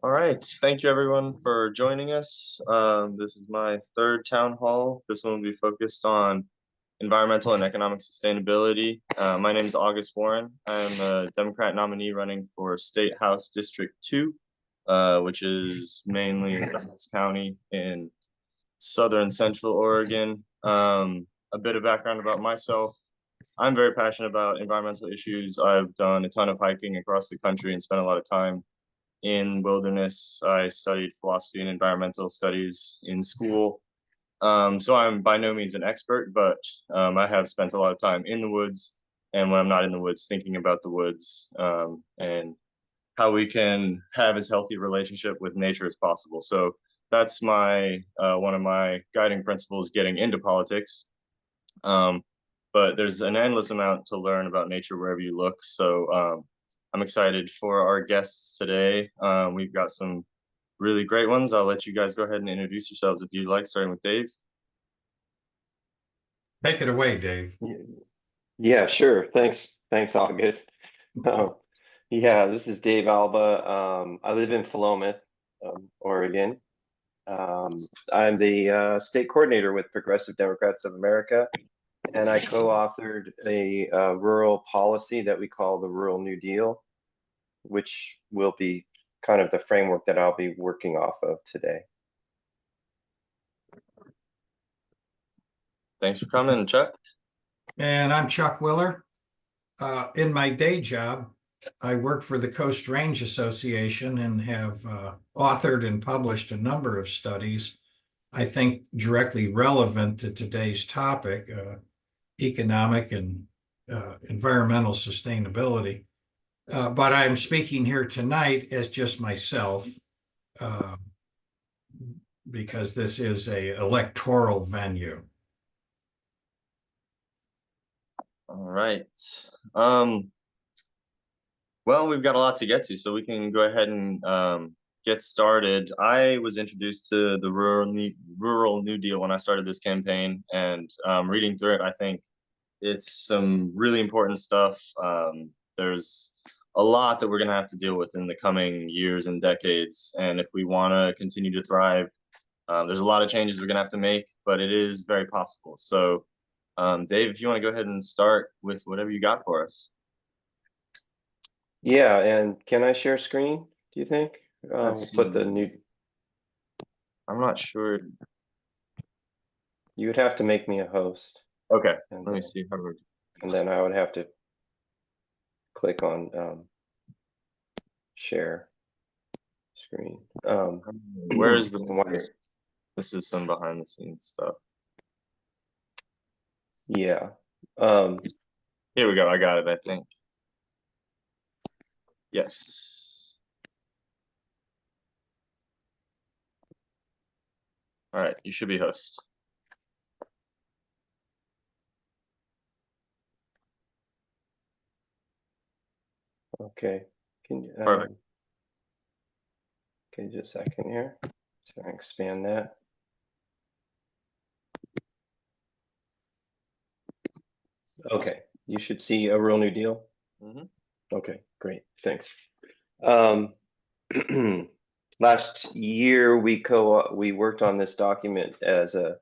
All right. Thank you, everyone, for joining us. This is my third town hall. This one will be focused on environmental and economic sustainability. My name is August Warren. I'm a Democrat nominee running for State House District 2, which is mainly in Douglas County in southern central Oregon. A bit of background about myself. I'm very passionate about environmental issues. I've done a ton of hiking across the country and spent a lot of time in wilderness. I studied philosophy and environmental studies in school. So I'm by no means an expert, but I have spent a lot of time in the woods. And when I'm not in the woods, thinking about the woods and how we can have as healthy a relationship with nature as possible. So that's my one of my guiding principles getting into politics. Um, but there's an endless amount to learn about nature wherever you look. So I'm excited for our guests today. We've got some really great ones. I'll let you guys go ahead and introduce yourselves if you'd like, starting with Dave. Take it away, Dave. Yeah, sure. Thanks, August. Um, yeah, this is Dave Alba. I live in Philomath, Oregon. I'm the state coordinator with Progressive Democrats of America, and I co-authored a rural policy that we call the Rural New Deal, which will be kind of the framework that I'll be working off of today. Thanks for coming, Chuck. And I'm Chuck Willer. In my day job, I work for the Coast Range Association and have authored and published a number of studies, I think directly relevant to today's topic, economic and environmental sustainability. But I'm speaking here tonight as just myself because this is an electoral venue. All right. Well, we've got a lot to get to, so we can go ahead and get started. I was introduced to the Rural New Deal when I started this campaign, and reading through it, I think it's some really important stuff. There's a lot that we're going to have to deal with in the coming years and decades, and if we want to continue to thrive, there's a lot of changes we're going to have to make, but it is very possible. So, Dave, if you want to go ahead and start with whatever you got for us. Yeah, and can I share screen, do you think? Let's Put the see. new, I'm not sure. you would have to make me a host, Okay, and let me then, see. and then I would have to click on share screen. Where's the why- this is some behind the scenes stuff. Yeah. Here we go. I got it, I think. Yes. All right, you should be host. Okay. Can you Perfect. okay, just a second here. So I expand that. Okay, you should see a Real New Deal. Okay, great, thanks. Last year we worked on this document as to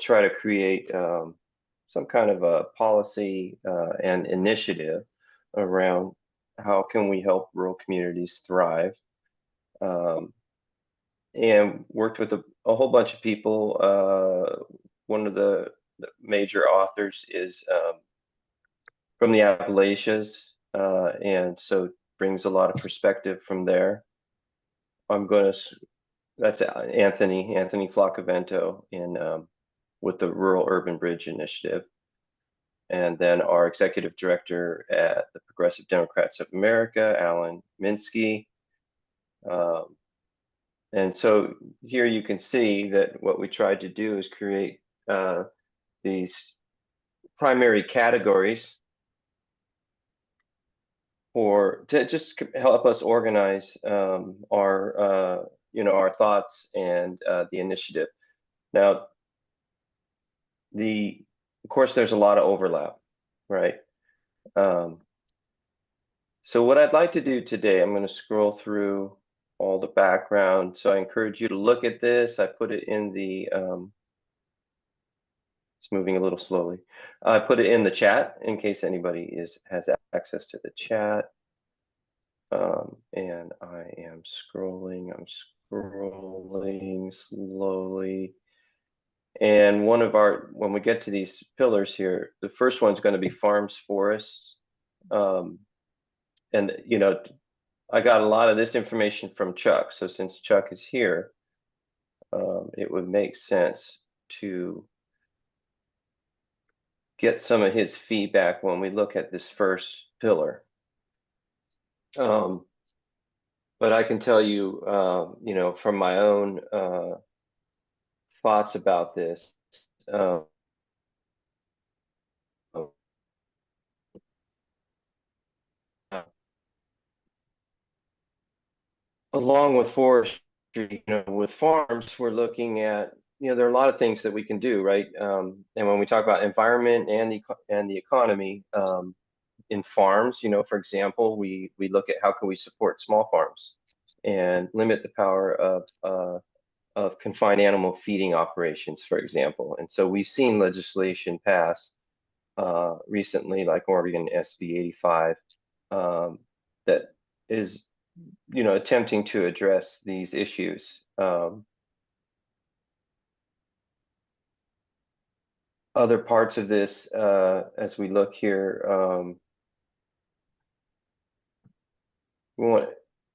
try to create some kind of a policy and initiative around how can we help rural communities thrive, and worked with a whole bunch of people. One of the major authors is from the Appalachians, and so brings a lot of perspective from there. That's Anthony Floccavento in with the Rural Urban Bridge Initiative. And then our executive director at the Progressive Democrats of America, Alan Minsky. And so here you can see that what we tried to do is create these primary categories to just help us organize our our thoughts and the initiative. Now, of course, there's a lot of overlap, right? So what I'd like to do today, I'm going to scroll through all the background. So I encourage you to look at this. I put it in the, it's moving a little slowly. I put it in the chat in case anybody has access to the chat. And I am scrolling, I'm scrolling slowly. And when we get to these pillars here, the first one's going to be farms, forests. And, you know, I got a lot of this information from Chuck. So since Chuck is here, it would make sense to get some of his feedback when we look at this first pillar. But I can tell you, you know, from my own thoughts about this, along with forestry, you know, with farms, we're looking at, you know, there are a lot of things that we can do, right? And when we talk about environment and the economy, in farms, you know, for example, we look at how can we support small farms and limit the power of confined animal feeding operations, for example. And so we've seen legislation pass recently, like Oregon SB 85, that is, you know, attempting to address these issues. Other parts of this, as we look here,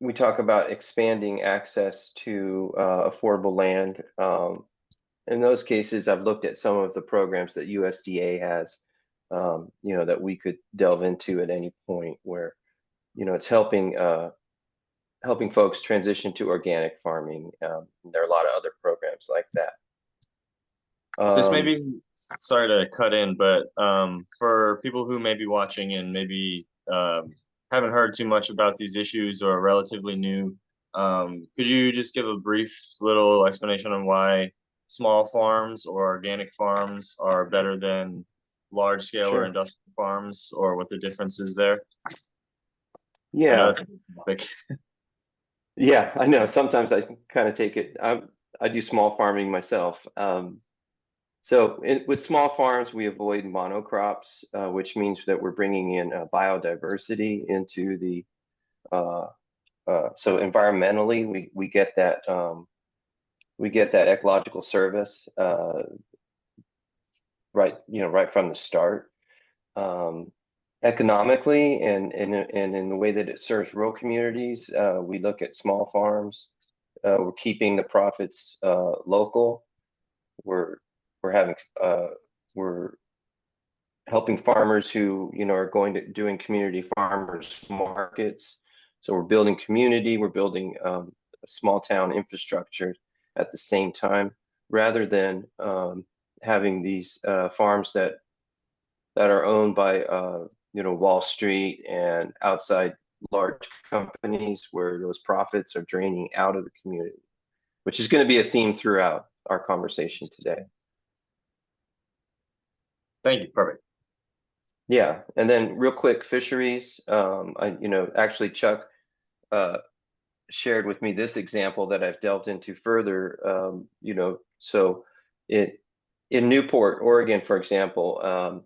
we talk about expanding access to affordable land. In those cases, I've looked at some of the programs that USDA has, you know, that we could delve into at any point where, you know, it's helping folks transition to organic farming. There are a lot of other programs like that. This may be, sorry to cut in, but for people who may be watching and maybe haven't heard too much about these issues or are relatively new, could you just give a brief little explanation on why small farms or organic farms are better than large scale or Sure. industrial farms, or what the difference is there? Yeah. Yeah, I know. Sometimes I kind of take it. I do small farming myself. So with small farms, we avoid monocrops, which means that we're bringing in biodiversity into the. So environmentally, we get that ecological service right, you know, right from the start. Economically and in the way that it serves rural communities, we look at small farms. We're keeping the profits local. We're helping farmers who, you know, are doing community farmers markets. So we're building community. We're building a small town infrastructure at the same time, rather than having these farms that are owned by you know, Wall Street and outside large companies, where those profits are draining out of the community, which is going to be a theme throughout our conversation today. Thank you. Perfect. Yeah, and then real quick, fisheries. You know, actually, Chuck shared with me this example that I've delved into further. You know, so in Newport, Oregon, for example,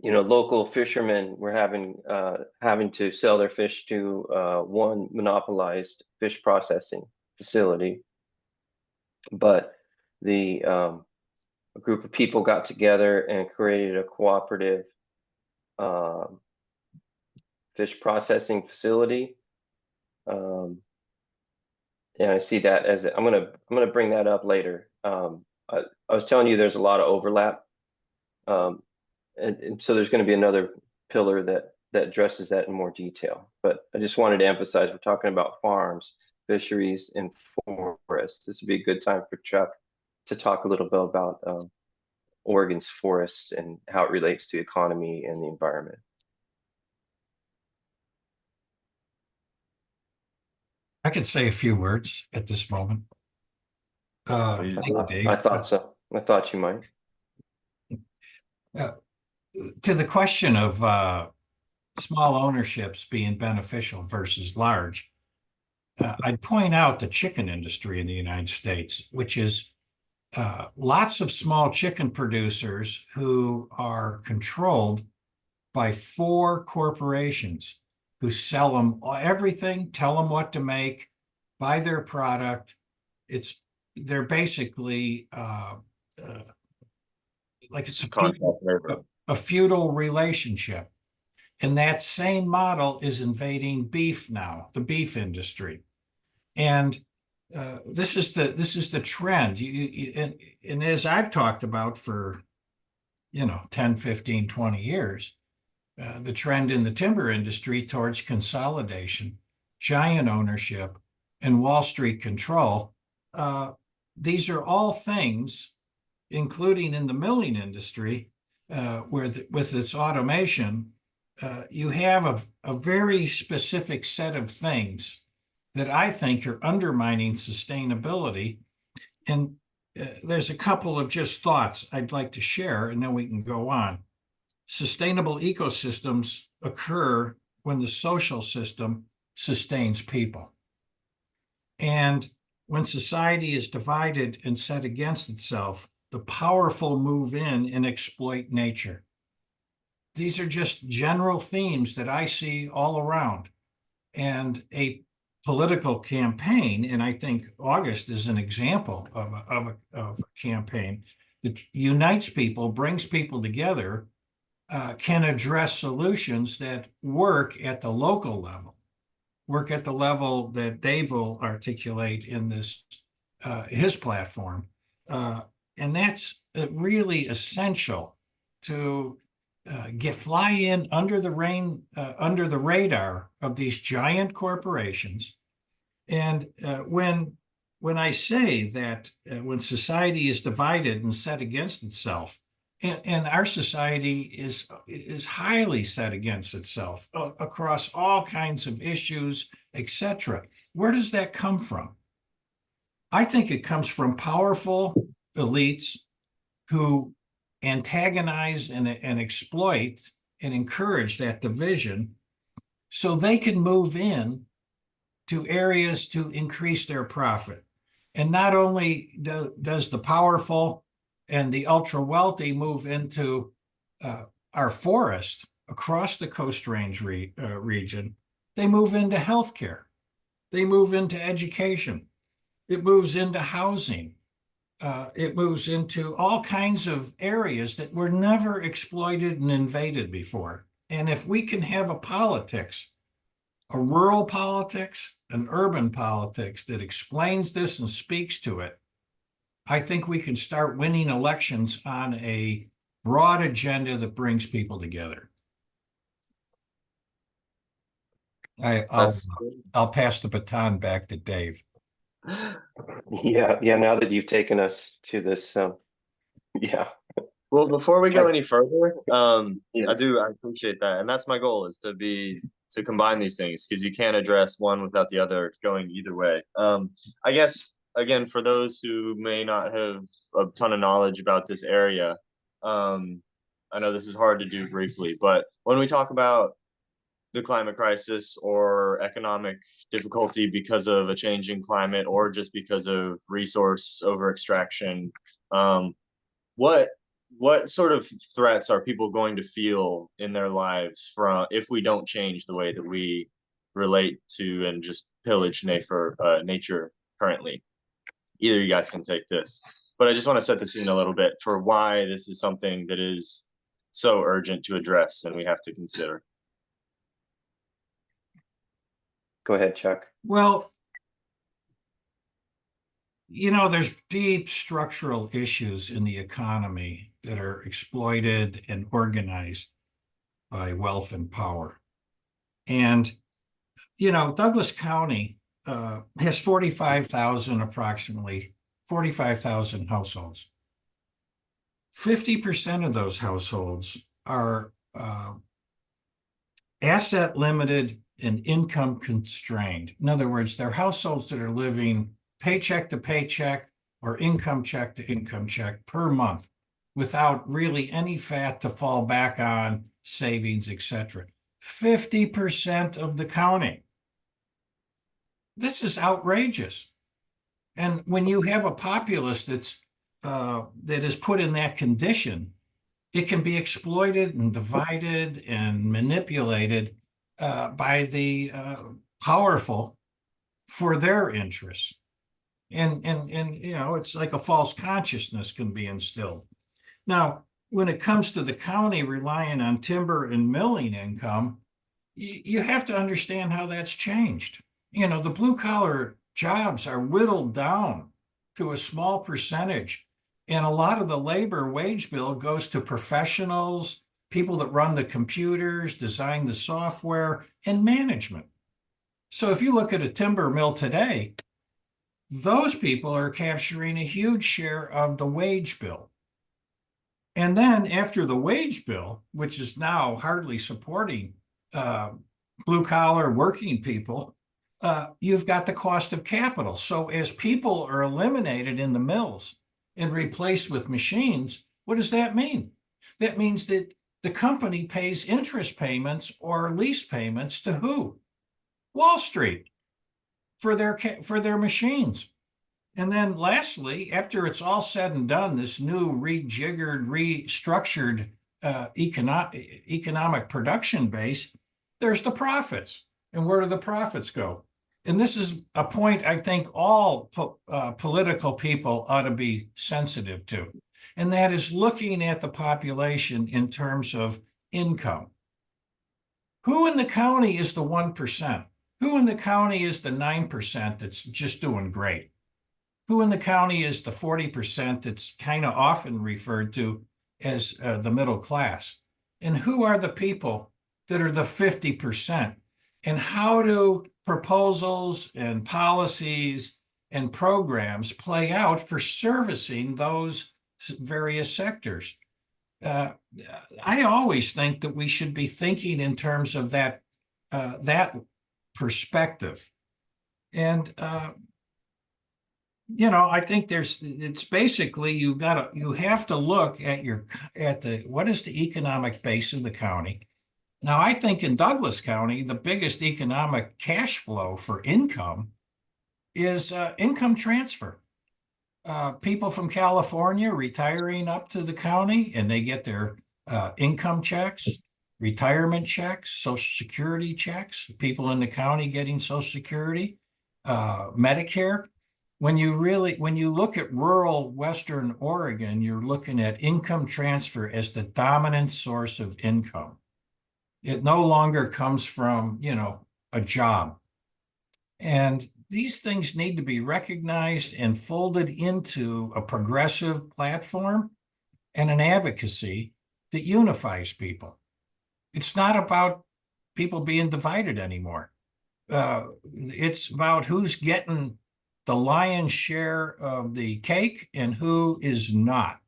you know, local fishermen were having to sell their fish to one monopolized fish processing facility, but a group of people got together and created a cooperative fish processing facility. And I see that as I'm gonna bring that up later. I was telling you there's a lot of overlap, and so there's going to be another pillar that addresses that in more detail. But I just wanted to emphasize we're talking about farms, fisheries, and forests. This would be a good time for Chuck to talk a little bit about Oregon's forests and how it relates to economy and the environment. I could say a few words at this moment. Thank you, Dave. I thought so. I thought you might. To the question of small ownerships being beneficial versus large, I'd point out the chicken industry in the United States, which is lots of small chicken producers who are controlled by 4 corporations who sell them everything, tell them what to make, buy their product. They're basically like it's Contract labor. a feudal relationship. And that same model is invading beef now, the beef industry. And this is the trend. And as I've talked about for 10, 15, 20 years, the trend in the timber industry towards consolidation, giant ownership, and Wall Street control. These are all things, including in the milling industry, where with its automation, you have a very specific set of things that I think are undermining sustainability. And there's a couple of just thoughts I'd like to share, and then we can go on. Sustainable ecosystems occur when the social system sustains people. And when society is divided and set against itself, the powerful move in and exploit nature. These are just general themes that I see all around. And a political campaign, and I think August is an example of a campaign that unites people, brings people together, can address solutions that work at the local level, work at the level that Dave will articulate in this his platform. And that's really essential to fly in under the radar of these giant corporations. And when I say that when society is divided and set against itself, and our society is highly set against itself across all kinds of issues, etc. Where does that come from? I think it comes from powerful elites who antagonize and exploit and encourage that division so they can move in to areas to increase their profit. And not only does the powerful and the ultra wealthy move into our forest across the Coast Range region, they move into healthcare, they move into education, it moves into housing, it moves into all kinds of areas that were never exploited and invaded before. And if we can have a politics, a rural politics, an urban politics that explains this and speaks to it, I think we can start winning elections on a broad agenda that brings people together. I'll pass the baton back to Dave. Yeah. Now that you've taken us to this, yeah. Well, before we go any further, Yes. I appreciate that, and that's my goal, is to combine these things, because you can't address one without the other going either way. I guess again, for those who may not have a ton of knowledge about this area, I know this is hard to do briefly, but when we talk about the climate crisis or economic difficulty because of a changing climate or just because of resource over extraction, what sort of threats are people going to feel in their lives from if we don't change the way that we relate to and just pillage nature currently? Either you guys can take this, but I just want to set the scene a little bit for why this is something that is so urgent to address and we have to consider. Go ahead, Chuck. Well, there's deep structural issues in the economy that are exploited and organized by wealth and power. And, Douglas County has approximately 45,000 households. 50% of those households are asset limited and income constrained. In other words, they're households that are living paycheck to paycheck or income check to income check per month without really any fat to fall back on, savings, etc. 50% of the county. This is outrageous. And when you have a populace that is put in that condition, it can be exploited and divided and manipulated by the powerful for their interests. And it's like a false consciousness can be instilled. Now, when it comes to the county relying on timber and milling income, you have to understand how that's changed. The blue collar jobs are whittled down to a small percentage. And a lot of the labor wage bill goes to professionals, people that run the computers, design the software, and management. So if you look at a timber mill today, those people are capturing a huge share of the wage bill. And then after the wage bill, which is now hardly supporting blue collar working people, you've got the cost of capital. So as people are eliminated in the mills and replaced with machines, what does that mean? That means that the company pays interest payments or lease payments to who? Wall Street for their machines. And then lastly, after it's all said and done, this new rejiggered, restructured economic production base, there's the profits. And where do the profits go? And this is a point I think all political people ought to be sensitive to. And that is looking at the population in terms of income. Who in the county is the 1%? Who in the county is the 9% that's just doing great? Who in the county is the 40% that's kind of often referred to as the middle class? And who are the people that are the 50%? And how do proposals and policies and programs play out for servicing those various sectors? I always think that we should be thinking in terms of that perspective. And I think it's basically you have to look at what is the economic base of the county. Now, I think in Douglas County, the biggest economic cash flow for income is income transfer. People from California retiring up to the county and they get their income checks, retirement checks, Social Security checks, people in the county getting Social Security, Medicare. When you look at rural Western Oregon, you're looking at income transfer as the dominant source of income. It no longer comes from, a job. And these things need to be recognized and folded into a progressive platform and an advocacy that unifies people. It's not about people being divided anymore. It's about who's getting the lion's share of the cake and who is not.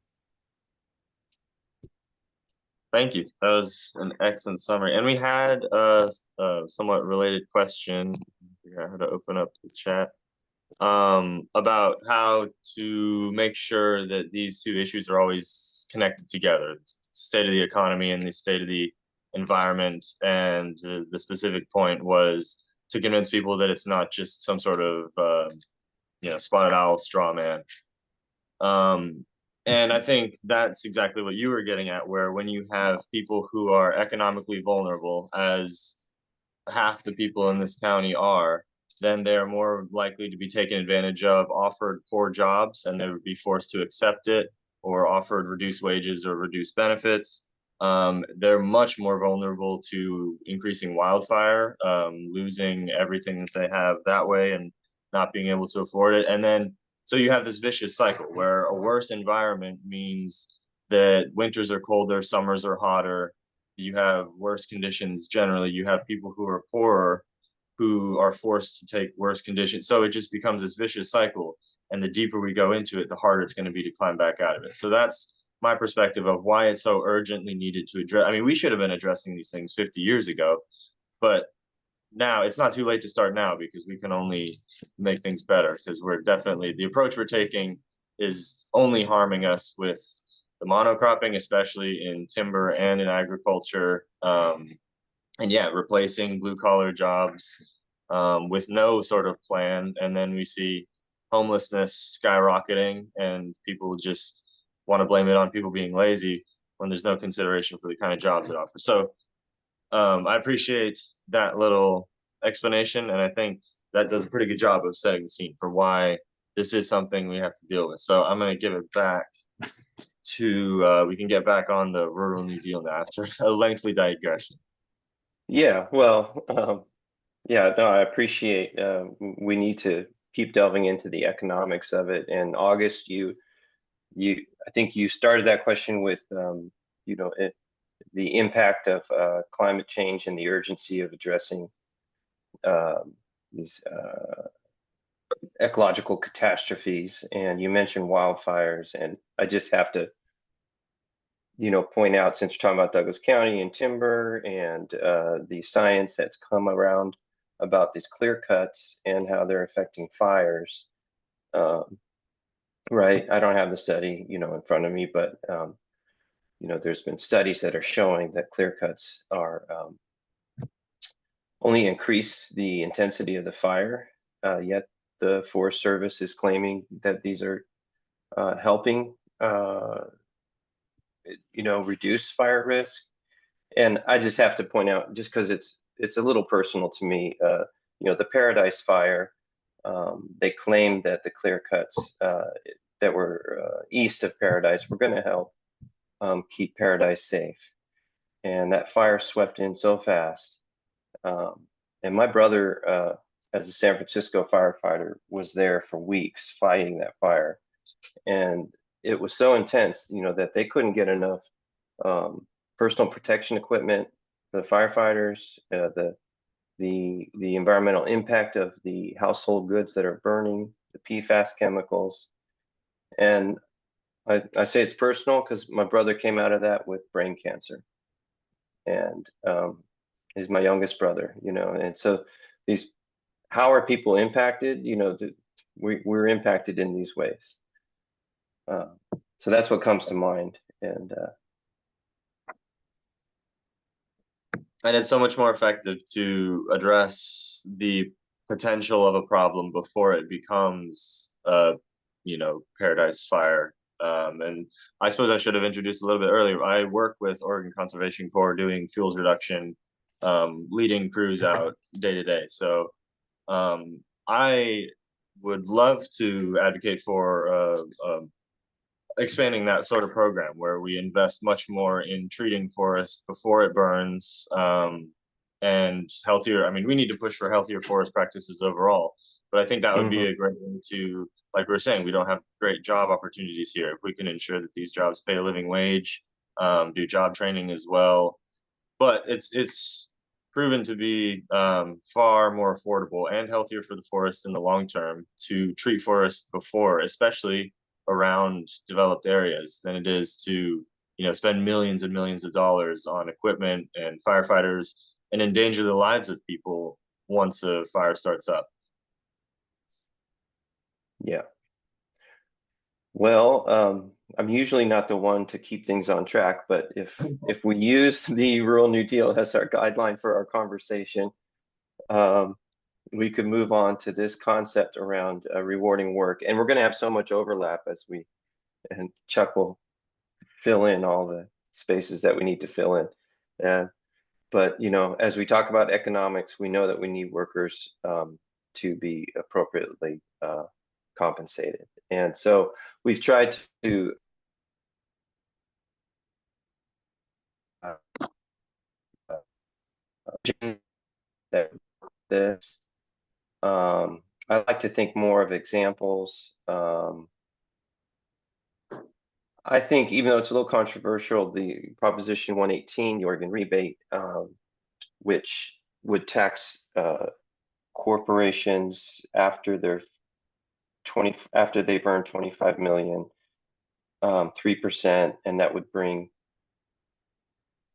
Thank you. That was an excellent summary. And we had a somewhat related question. Figure out how to open up the chat about how to make sure that these two issues are always connected together: the state of the economy and the state of the environment. And the specific point was to convince people that it's not just some sort of spotted owl straw man. And I think that's exactly what you were getting at, where when you have people who are economically vulnerable, as half the people in this county are, then they're more likely to be taken advantage of, offered poor jobs, and they would be forced to accept it, or offered reduced wages or reduced benefits. They're much more vulnerable to increasing wildfire, losing everything that they have that way and not being able to afford it. And then so you have this vicious cycle where a worse environment means that winters are colder, summers are hotter, you have worse conditions generally, you have people who are poorer who are forced to take worse conditions. So it just becomes this vicious cycle. And the deeper we go into it, the harder it's going to be to climb back out of it. So that's my perspective of why it's so urgently needed to address. I mean, we should have been addressing these things 50 years ago, but now it's not too late to start now, because we can only make things better, because the approach we're taking is only harming us with the monocropping, especially in timber and in agriculture. And yeah, replacing blue collar jobs with no sort of plan, and then we see homelessness skyrocketing, and people just want to blame it on people being lazy when there's no consideration for the kind of jobs it offers. So I appreciate that little explanation, and I think that does a pretty good job of setting the scene for why this is something we have to deal with. So I'm going to give it back to we can get back on the rural New Deal now after a lengthy digression. Yeah, well, yeah, no, I appreciate, we need to keep delving into the economics of it. And August, I think you started that question with, you know, the impact of climate change and the urgency of addressing these ecological catastrophes. And you mentioned wildfires, and I just have to, you know, point out, since you're talking about Douglas County and timber and the science that's come around about these clear cuts and how they're affecting fires. Right, I don't have the study, you know, in front of me, but you know, there's been studies that are showing that clear cuts are only increase the intensity of the fire. Yet the Forest Service is claiming that these are helping, you know, reduce fire risk. And I just have to point out, just because it's a little personal to me, you know, the Paradise Fire, they claimed that the clear cuts that were east of Paradise were going to help keep Paradise safe. And that fire swept in so fast. And my brother, as a San Francisco firefighter, was there for weeks fighting that fire. And it was so intense, you know, that they couldn't get enough personal protection equipment for the firefighters, the environmental impact of the household goods that are burning, the PFAS chemicals. And I say it's personal because my brother came out of that with brain cancer. And he's my youngest brother, you know, and so these, how are people impacted? You know, we're impacted in these ways. So that's what comes to mind. And it's so much more effective to address the potential of a problem before it becomes you know, Paradise Fire. And I suppose I should have introduced a little bit earlier. I work with Oregon Conservation Corps doing fuels reduction, leading crews out day to day. So I would love to advocate for expanding that sort of program where we invest much more in treating forest before it burns, and healthier. I mean, we need to push for healthier forest practices overall, but I think that would be a great way to, like we were saying, we don't have great job opportunities here. If we can ensure that these jobs pay a living wage, do job training as well, but it's proven to be far more affordable and healthier for the forest in the long term to treat forests before, especially around developed areas, than it is to, you know, spend millions and millions of dollars on equipment and firefighters and endanger the lives of people once a fire starts up. yeah, well, I'm usually not the one to keep things on track, but if we use the Rural New Deal as our guideline for our conversation, we could move on to this concept around rewarding work. And we're going to have so much overlap as we, and Chuck will fill in all the spaces that we need to fill in. But, you know, as we talk about economics, we know that we need workers to be appropriately compensated. And so we've tried to this. I like to think more of examples. I think, even though it's a little controversial, the Proposition 118, the Oregon rebate, which would tax corporations after they've earned 25 million, 3%, and that would bring,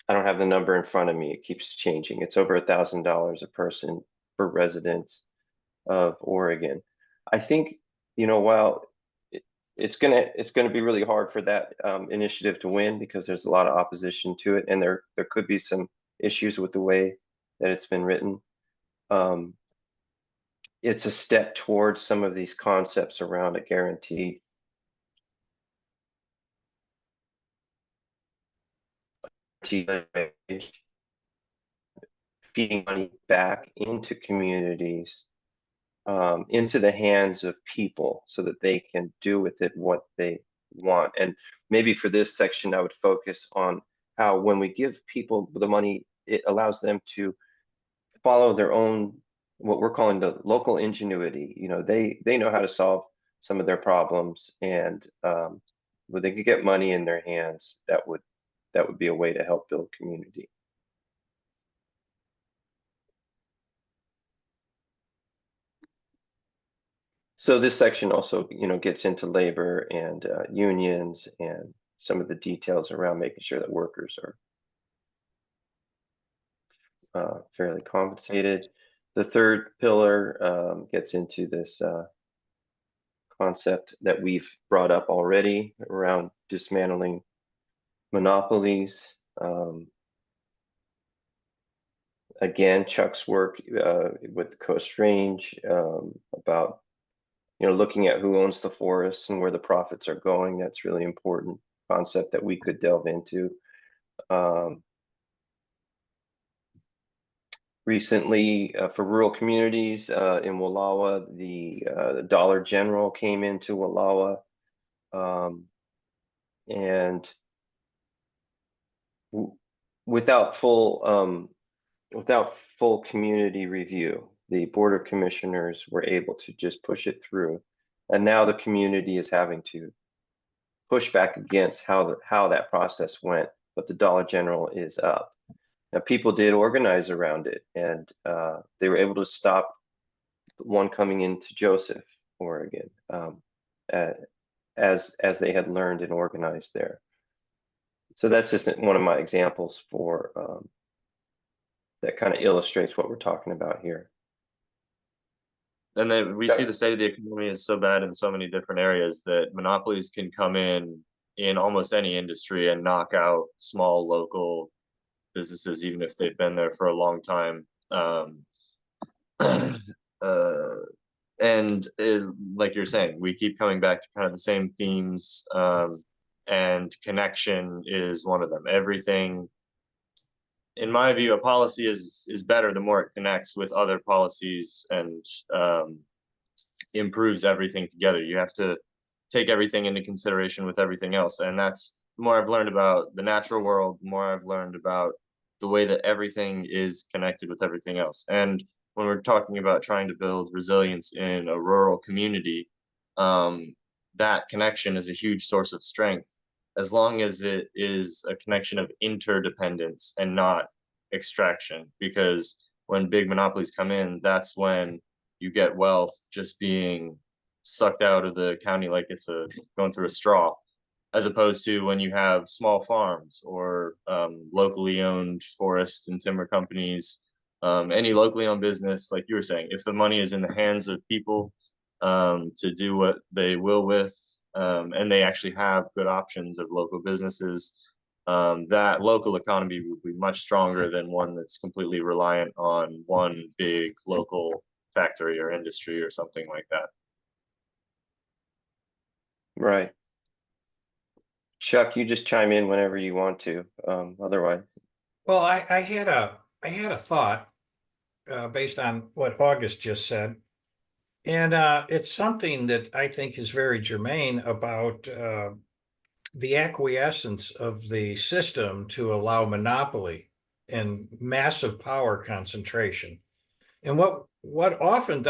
I don't have the number in front of me, it keeps changing. It's over $1,000 a person for residents of Oregon. I think, you know, while it's gonna be really hard for that initiative to win because there's a lot of opposition to it, and there could be some issues with the way that it's been written. it's a step towards some of these concepts around a guaranteed wage, feeding money back into communities, into the hands of people so that they can do with it what they want. And maybe for this section, I would focus on how when we give people the money, it allows them to follow their own, what we're calling the local ingenuity. You know, they know how to solve some of their problems, and when they could get money in their hands, that would be a way to help build community. So this section also, you know, gets into labor and unions and some of the details around making sure that workers are fairly compensated. The third pillar gets into this concept that we've brought up already around dismantling monopolies. Again, Chuck's work with the Coast Range about, you know, looking at who owns the forests and where the profits are going. That's really important concept that we could delve into. Recently, for rural communities in Wallowa, the Dollar General came into Wallowa, and without full community review, the Board of Commissioners were able to just push it through, and now the community is having to push back against how that process went, but the Dollar General is up. Now, people did organize around it, and they were able to stop one coming into Joseph, Oregon, as they had learned and organized there. So that's just one of my examples for that kind of illustrates what we're talking about here. And then we see the state of the economy is so bad in so many different areas that monopolies can come in almost any industry and knock out small local businesses, even if they've been there for a long time. And like you're saying, we keep coming back to kind of the same themes, and connection is one of them. Everything, in my view, a policy is better the more it connects with other policies and improves everything together. You have to take everything into consideration with everything else, and that's the more I've learned about the natural world, the more I've learned about the way that everything is connected with everything else. And when we're talking about trying to build resilience in a rural community, that connection is a huge source of strength, as long as it is a connection of interdependence and not extraction. Because when big monopolies come in, that's when you get wealth just being sucked out of the county like it's going through a straw, as opposed to when you have small farms or locally owned forests and timber companies, any locally owned business. Like you were saying, if the money is in the hands of people to do what they will with, and they actually have good options of local businesses, that local economy would be much stronger than one that's completely reliant on one big local factory or industry or something like that. Right. Chuck, you just chime in whenever you want to. Otherwise, Well, I had a thought based on what August just said, and it's something that I think is very germane about the acquiescence of the system to allow monopoly and massive power concentration. And what often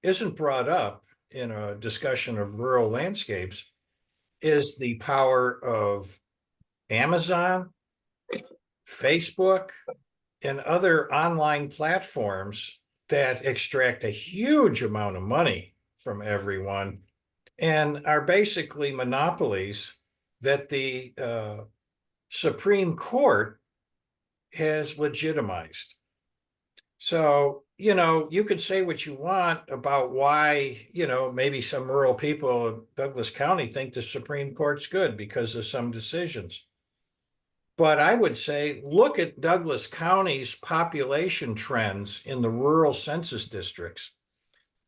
isn't brought up in a discussion of rural landscapes is the power of Amazon, Facebook, and other online platforms that extract a huge amount of money from everyone and are basically monopolies that the Supreme Court has legitimized. So, you know, you could say what you want about why, you know, maybe some rural people in Douglas County think the Supreme Court's good because of some decisions. But I would say, look at Douglas County's population trends in the rural census districts.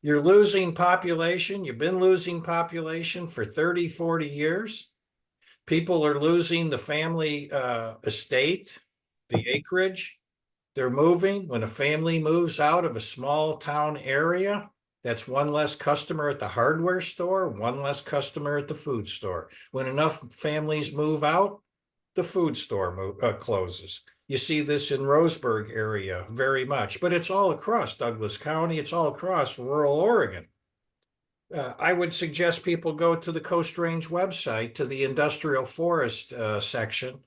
You're losing population. You've been losing population for 30, 40 years. People are losing the family estate, the acreage. They're moving. When a family moves out of a small town area, that's one less customer at the hardware store, one less customer at the food store. When enough families move out, the food store closes. You see this in Roseburg area very much, but it's all across Douglas County. It's all across rural Oregon. I would suggest people go to the Coast Range website, to the industrial forest section,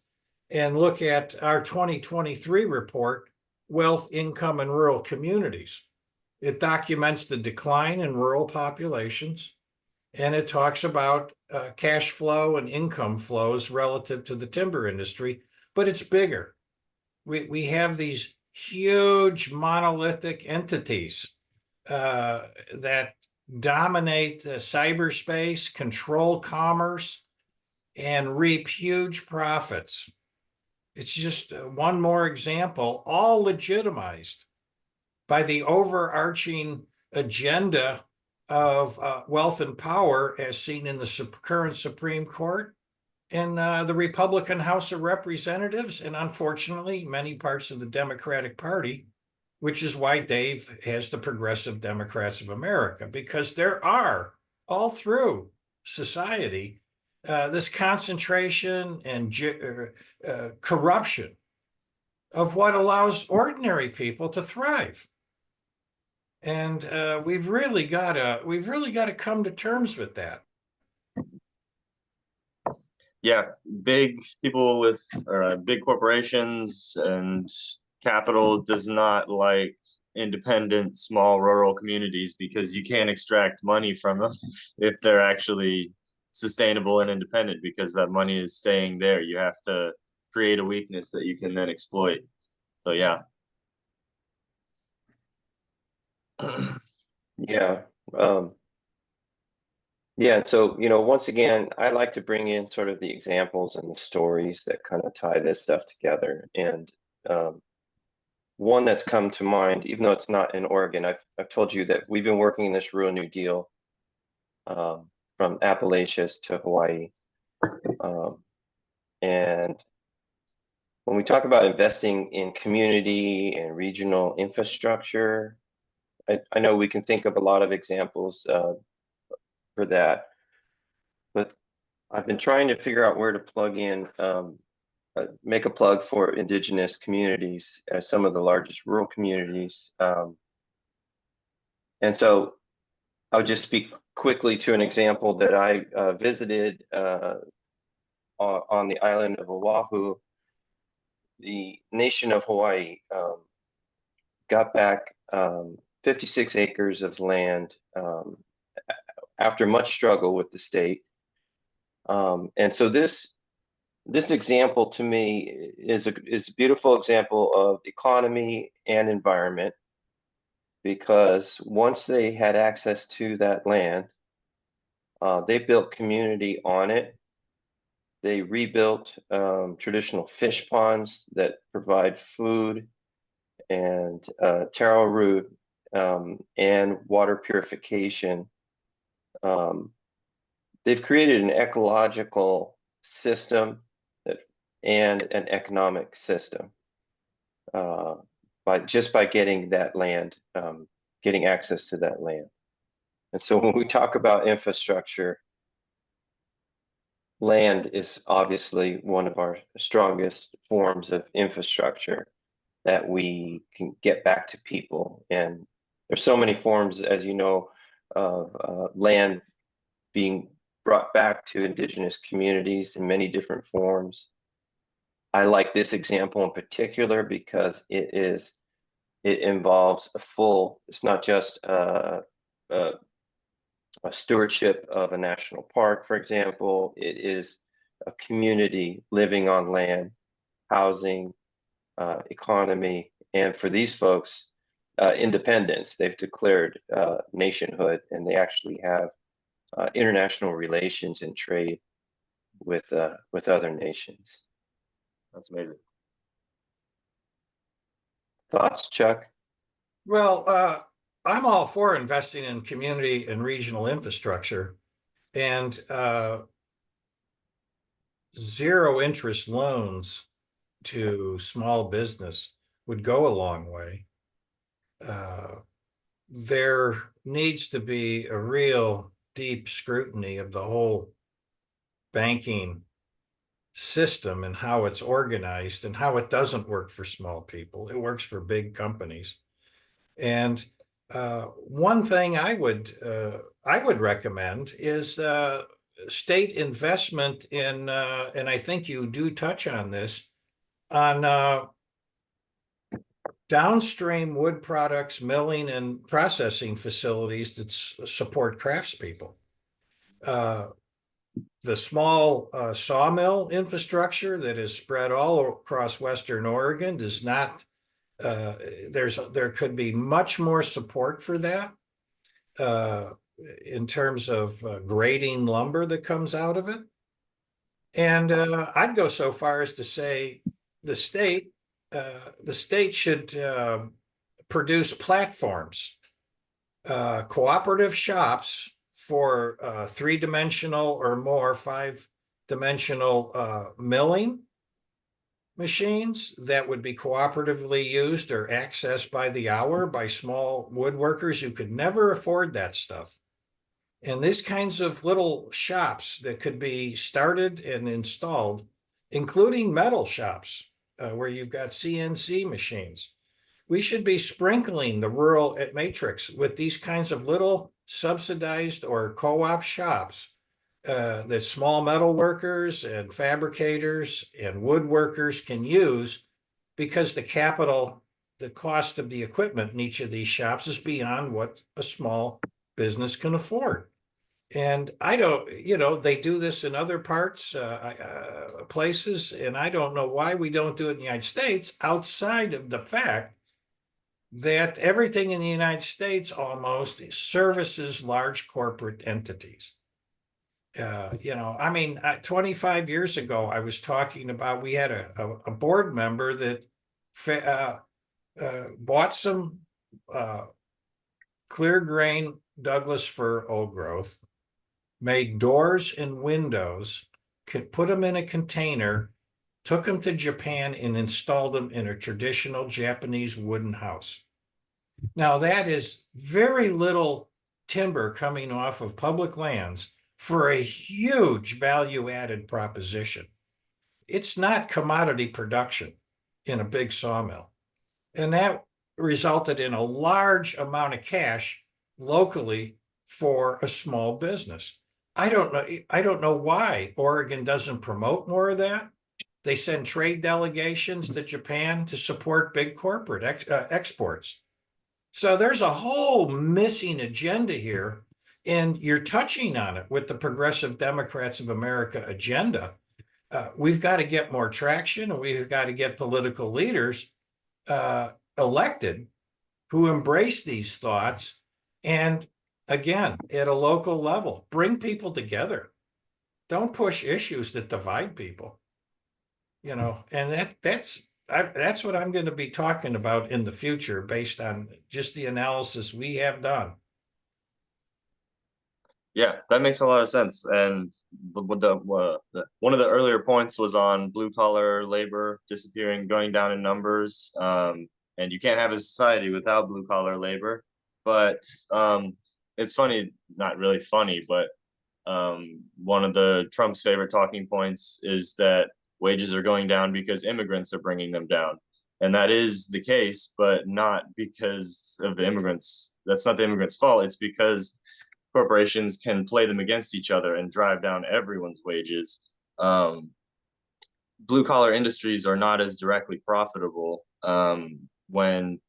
and look at our 2023 report, Wealth, Income, and Rural Communities. It documents the decline in rural populations, and it talks about cash flow and income flows relative to the timber industry, but it's bigger. We have these huge monolithic entities that dominate cyberspace, control commerce, and reap huge profits. It's just one more example, all legitimized by the overarching agenda of wealth and power as seen in the current Supreme Court and the Republican House of Representatives, and unfortunately, many parts of the Democratic Party, which is why Dave has the Progressive Democrats of America, because there are all through society this concentration and corruption of what allows ordinary people to thrive. And we've really got to come to terms with that. Yeah, big people with big corporations and capital does not like independent, small rural communities because you can't extract money from them if they're actually sustainable and independent because that money is staying there. You have to create a weakness that you can then exploit. So yeah. Yeah. Yeah, and so, once again, I like to bring in sort of the examples and the stories that kind of tie this stuff together. And one that's come to mind, even though it's not in Oregon, I've told you that we've been working in this Rural New Deal from Appalachias to Hawaii. And when we talk about investing in community and regional infrastructure, I know we can think of a lot of examples for that, but I've been trying to figure out where to plug in, make a plug for indigenous communities as some of the largest rural communities. And so I'll just speak quickly to an example that I visited on the island of Oahu. The nation of Hawaii got back 56 acres of land after much struggle with the state. And so this example to me is a beautiful example of economy and environment, because once they had access to that land, they built community on it. They rebuilt traditional fish ponds that provide food and taro root and water purification. They've created an ecological system and an economic system by getting that land, getting access to that land. And so when we talk about infrastructure, land is obviously one of our strongest forms of infrastructure that we can get back to people. And there's so many forms, as you know, of land being brought back to indigenous communities in many different forms. I like this example in particular because it involves it's not just a stewardship of a national park, for example. It is a community living on land, housing, economy, and for these folks, independence. They've declared nationhood, and they actually have international relations and trade with other nations. That's amazing. Thoughts, Chuck? Well, I'm all for investing in community and regional infrastructure, and zero interest loans to small business would go a long way. There needs to be a real deep scrutiny of the whole banking system and how it's organized and how it doesn't work for small people. It works for big companies. And one thing I would recommend is state investment in, and I think you do touch on this, on downstream wood products, milling and processing facilities that support craftspeople. The small sawmill infrastructure that is spread all across Western Oregon does not, there could be much more support for that uh, in terms of grading lumber that comes out of it. And I'd go so far as to say the state, the state should produce platforms, cooperative shops for three-dimensional or more five-dimensional milling machines that would be cooperatively used or accessed by the hour by small woodworkers who could never afford that stuff. And these kinds of little shops that could be started and installed, including metal shops where you've got CNC machines. We should be sprinkling the rural matrix with these kinds of little subsidized or co-op shops that small metal workers and fabricators and woodworkers can use, because the cost of the equipment in each of these shops is beyond what a small business can afford. And I don't, they do this in other places, and I don't know why we don't do it in the United States, outside of the fact that everything in the United States almost services large corporate entities. 25 years ago, I was talking about, we had a board member that bought some clear grain Douglas fir old growth, made doors and windows, could put them in a container, took them to Japan and installed them in a traditional Japanese wooden house. Now, that is very little timber coming off of public lands for a huge value-added proposition. It's not commodity production in a big sawmill. And that resulted in a large amount of cash locally for a small business. I don't know why Oregon doesn't promote more of that. They send trade delegations to Japan to support big corporate exports. So there's a whole missing agenda here, and you're touching on it with the Progressive Democrats of America agenda. We've got to get more traction, and we've got to get political leaders elected who embrace these thoughts. And again, at a local level, bring people together. Don't push issues that divide people. And that's what I'm going to be talking about in the future based on just the analysis we have done. Yeah, that makes a lot of sense. And one of the earlier points was on blue collar labor disappearing, going down in numbers. And you can't have a society without blue collar labor. But it's funny, not really funny, but one of the Trump's favorite talking points is that wages are going down because immigrants are bringing them down. And that is the case, but not because of the immigrants. That's not the immigrants' fault. It's because corporations can play them against each other and drive down everyone's wages. Blue collar industries are not as directly profitable when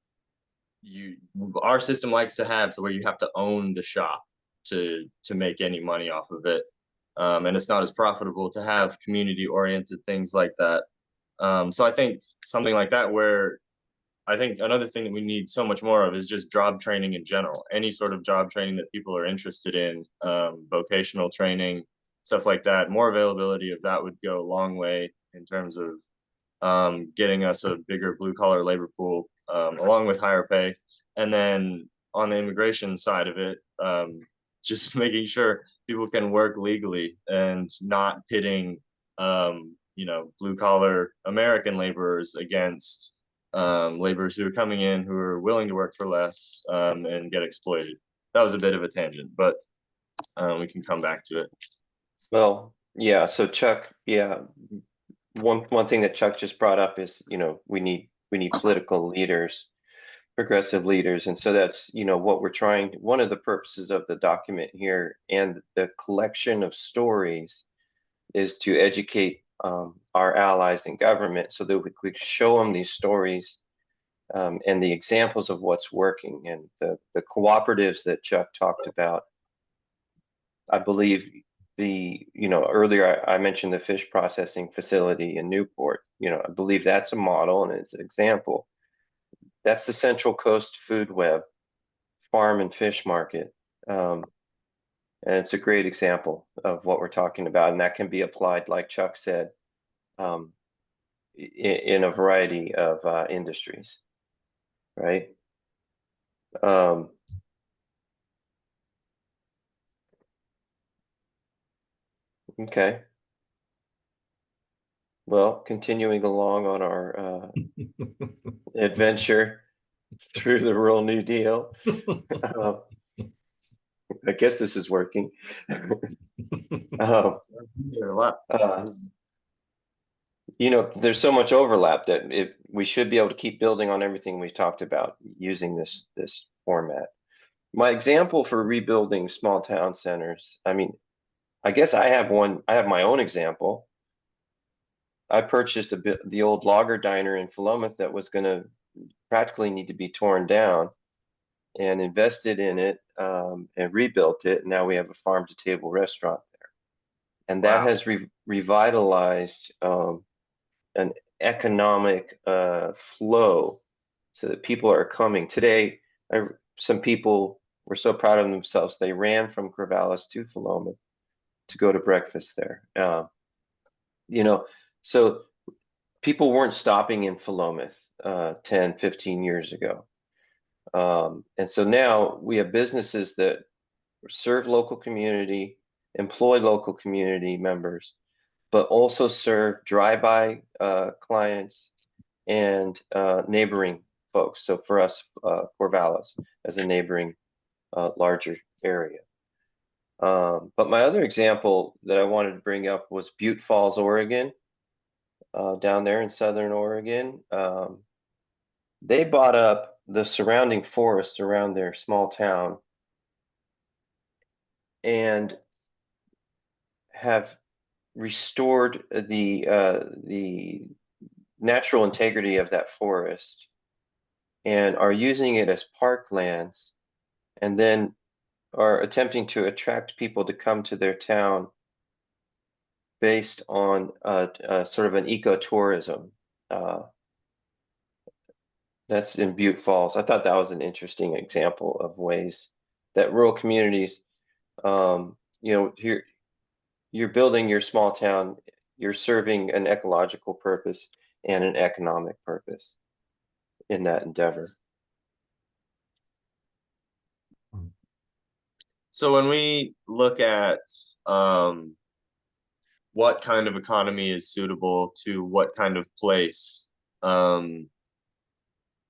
our system likes to have to where you have to own the shop to make any money off of it. And it's not as profitable to have community oriented things like that. So I think something like that, where I think another thing that we need so much more of is just job training in general. Any sort of job training that people are interested in, vocational training, stuff like that. More availability of that would go a long way in terms of getting us a bigger blue collar labor pool, along with higher pay. And then on the immigration side of it, just making sure people can work legally and not pitting, blue collar American laborers against laborers who are coming in who are willing to work for less and get exploited. That was a bit of a tangent, but we can come back to it. Well, yeah, so Chuck, yeah, one thing that Chuck just brought up is, we need political leaders, progressive leaders. And so that's, what we're trying, one of the purposes of the document here and the collection of stories is to educate our allies in government so that we could show them these stories and the examples of what's working. And the cooperatives that Chuck talked about, I believe earlier I mentioned the fish processing facility in Newport. I believe that's a model and it's an example. That's the Central Coast Food Web Farm and Fish Market. And it's a great example of what we're talking about. And that can be applied, like Chuck said, in a variety of industries, right? Okay. Well, continuing along on our adventure through the Rural New Deal. I guess this is working. There's so much overlap that we should be able to keep building on everything we've talked about using this format. My example for rebuilding small town centers, I guess I have my own example. I purchased the old Logger Diner in Philomath that was going to practically need to be torn down, and invested in it and rebuilt it. And now we have a farm to table restaurant there. And that has revitalized an economic flow so that people are coming. Today, some people were so proud of themselves, they ran from Corvallis to Philomath to go to breakfast there. So people weren't stopping in Philomath 10, 15 years ago. And so now we have businesses that serve local community, employ local community members, but also serve drive-by clients and neighboring folks. So for us, Corvallis as a neighboring larger area. But my other example that I wanted to bring up was Butte Falls, Oregon, down there in Southern Oregon. They bought up the surrounding forest around their small town and have restored the natural integrity of that forest and are using it as parklands, and then are attempting to attract people to come to their town based on sort of an ecotourism. That's in Butte Falls. I thought that was an interesting example of ways that rural communities, here you're building your small town, you're serving an ecological purpose and an economic purpose in that endeavor. So when we look at what kind of economy is suitable to what kind of place,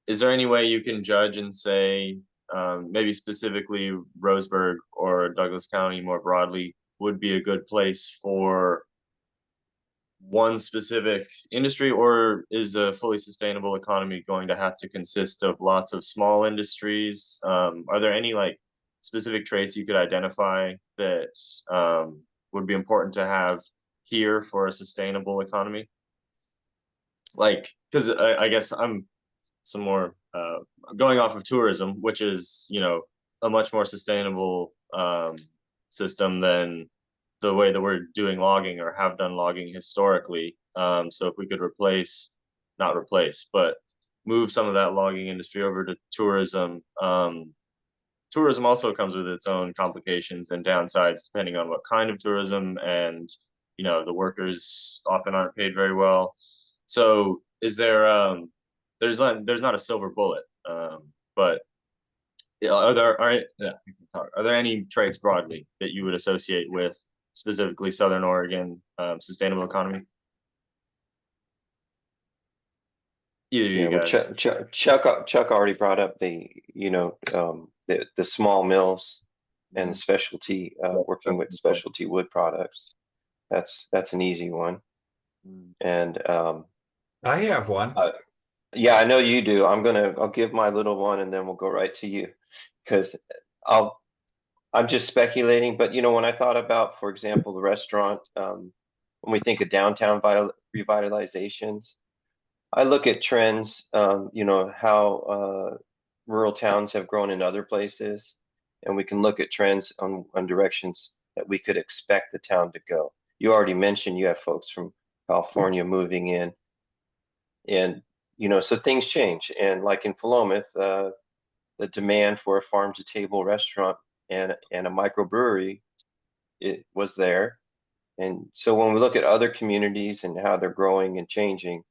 is there any way you can judge and say, maybe specifically Roseburg or Douglas County more broadly would be a good place for one specific industry, or is a fully sustainable economy going to have to consist of lots of small industries? Are there any specific traits you could identify that would be important to have here for a sustainable economy? Because I guess I'm some more going off of tourism, which is a much more sustainable system than the way that we're doing logging or have done logging historically. So if we could not replace, but move some of that logging industry over to tourism. Tourism also comes with its own complications and downsides depending on what kind of tourism, and the workers often aren't paid very well. So is there there's not a silver bullet, but are there any traits broadly that you would associate with specifically Southern Oregon sustainable economy? Either of Yeah, you well, guys. Chuck already brought up the small mills and the specialty, working with specialty wood products. That's an easy one. And I have one. yeah, I know you do. I'll give my little one and then we'll go right to you because I'll I'm just speculating, but when I thought about, for example, the restaurant, when we think of downtown revitalizations, I look at trends, how rural towns have grown in other places, and we can look at trends on directions that we could expect the town to go. You already mentioned you have folks from California moving in, and so things change. And like in Philomath, the demand for a farm to table restaurant and a microbrewery, it was there. And so when we look at other communities and how they're growing and changing,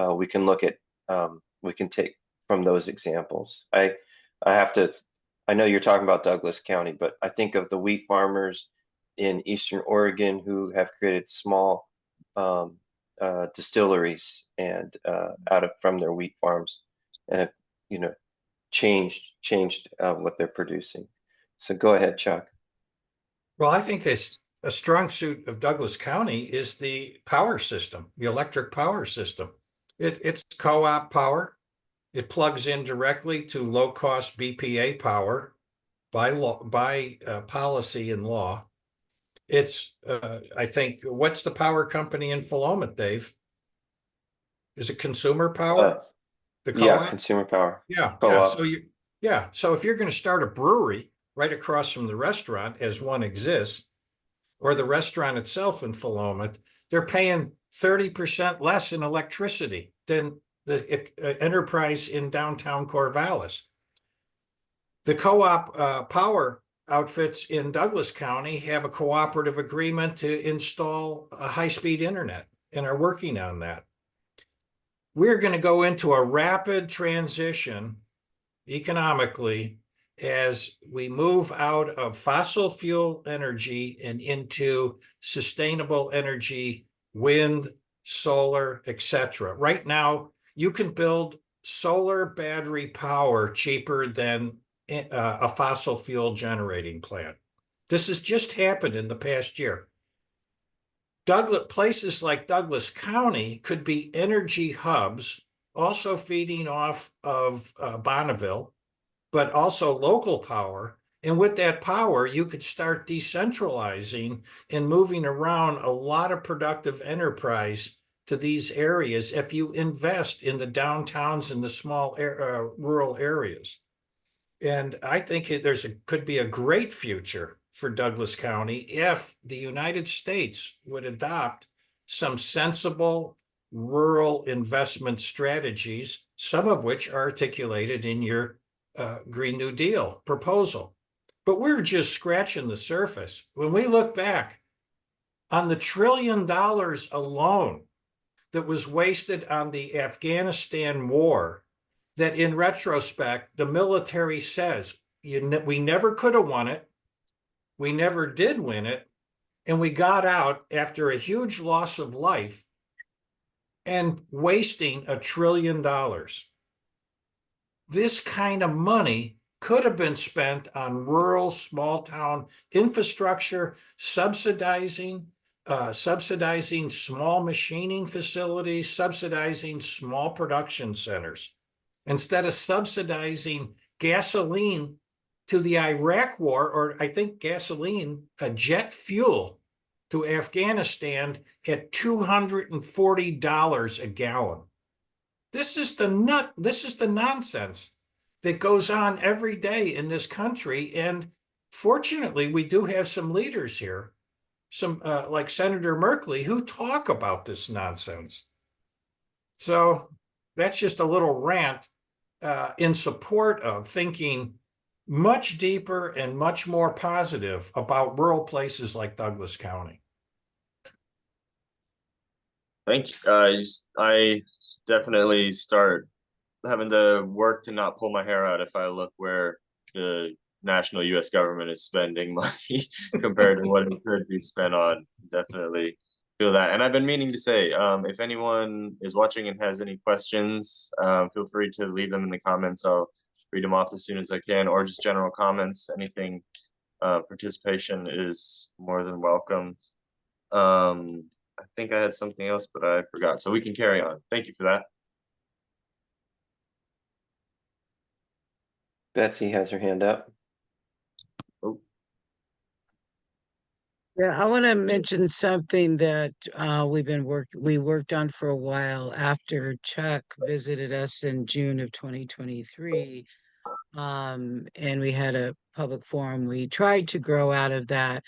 we can take from those examples. I have to, I know you're talking about Douglas County, but I think of the wheat farmers in Eastern Oregon who have created small um, distilleries and out of from their wheat farms and have, you know, changed what they're producing. So go ahead, Chuck. Well, I think this a strong suit of Douglas County is the power system, the electric power system. It's co-op power. It plugs in directly to low-cost BPA power by law, by policy and law. It's, I think, what's the power company in Philomath, Dave? Is it Consumer Uh, Power? The yeah, co-op? consumer power, Yeah, yeah. co-op. So if you're going to start a brewery right across from the restaurant, as one exists, or the restaurant itself in Philomath, they're paying 30% less in electricity than the enterprise in downtown Corvallis. The co-op power outfits in Douglas County have a cooperative agreement to install a high-speed internet and are working on that. We're going to go into a rapid transition economically as we move out of fossil fuel energy and into sustainable energy, wind, solar, etc. Right now, you can build solar battery power cheaper than a fossil fuel generating plant. This has just happened in the past year. Places like Douglas County could be energy hubs, also feeding off of Bonneville, but also local power. And with that power, you could start decentralizing and moving around a lot of productive enterprise to these areas if you invest in the downtowns and the small rural areas. And I think could be a great future for Douglas County if the United States would adopt some sensible rural investment strategies, some of which are articulated in your Green New Deal proposal. But we're just scratching the surface. When we look back on the $1 trillion alone that was wasted on the Afghanistan war, that in retrospect, the military says, we never could have won it. We never did win it. And we got out after a huge loss of life and wasting $1 trillion. This kind of money could have been spent on rural small town infrastructure, subsidizing small machining facilities, subsidizing small production centers, instead of subsidizing gasoline to the Iraq war, or I think gasoline, jet fuel to Afghanistan at $240 a gallon. This is the nonsense that goes on every day in this country. And fortunately, we do have some leaders here, some like Senator Merkley, who talk about this nonsense. So that's just a little rant in support of thinking much deeper and much more positive about rural places like Douglas County. Thank you. I definitely start having to work to not pull my hair out if I look where the national U.S. government is spending money compared to what it could be spent on. Definitely feel that. And I've been meaning to say, if anyone is watching and has any questions, feel free to leave them in the comments. I'll read them off as soon as I can, or just general comments. Anything, participation is more than welcomed. I think I had something else, but I forgot. So we can carry on. Thank you for that. Betsy has her hand up. Oh, Yeah, I want to mention something that we worked on for a while after Chuck visited us in June of 2023. And we had a public forum. We tried to grow out of that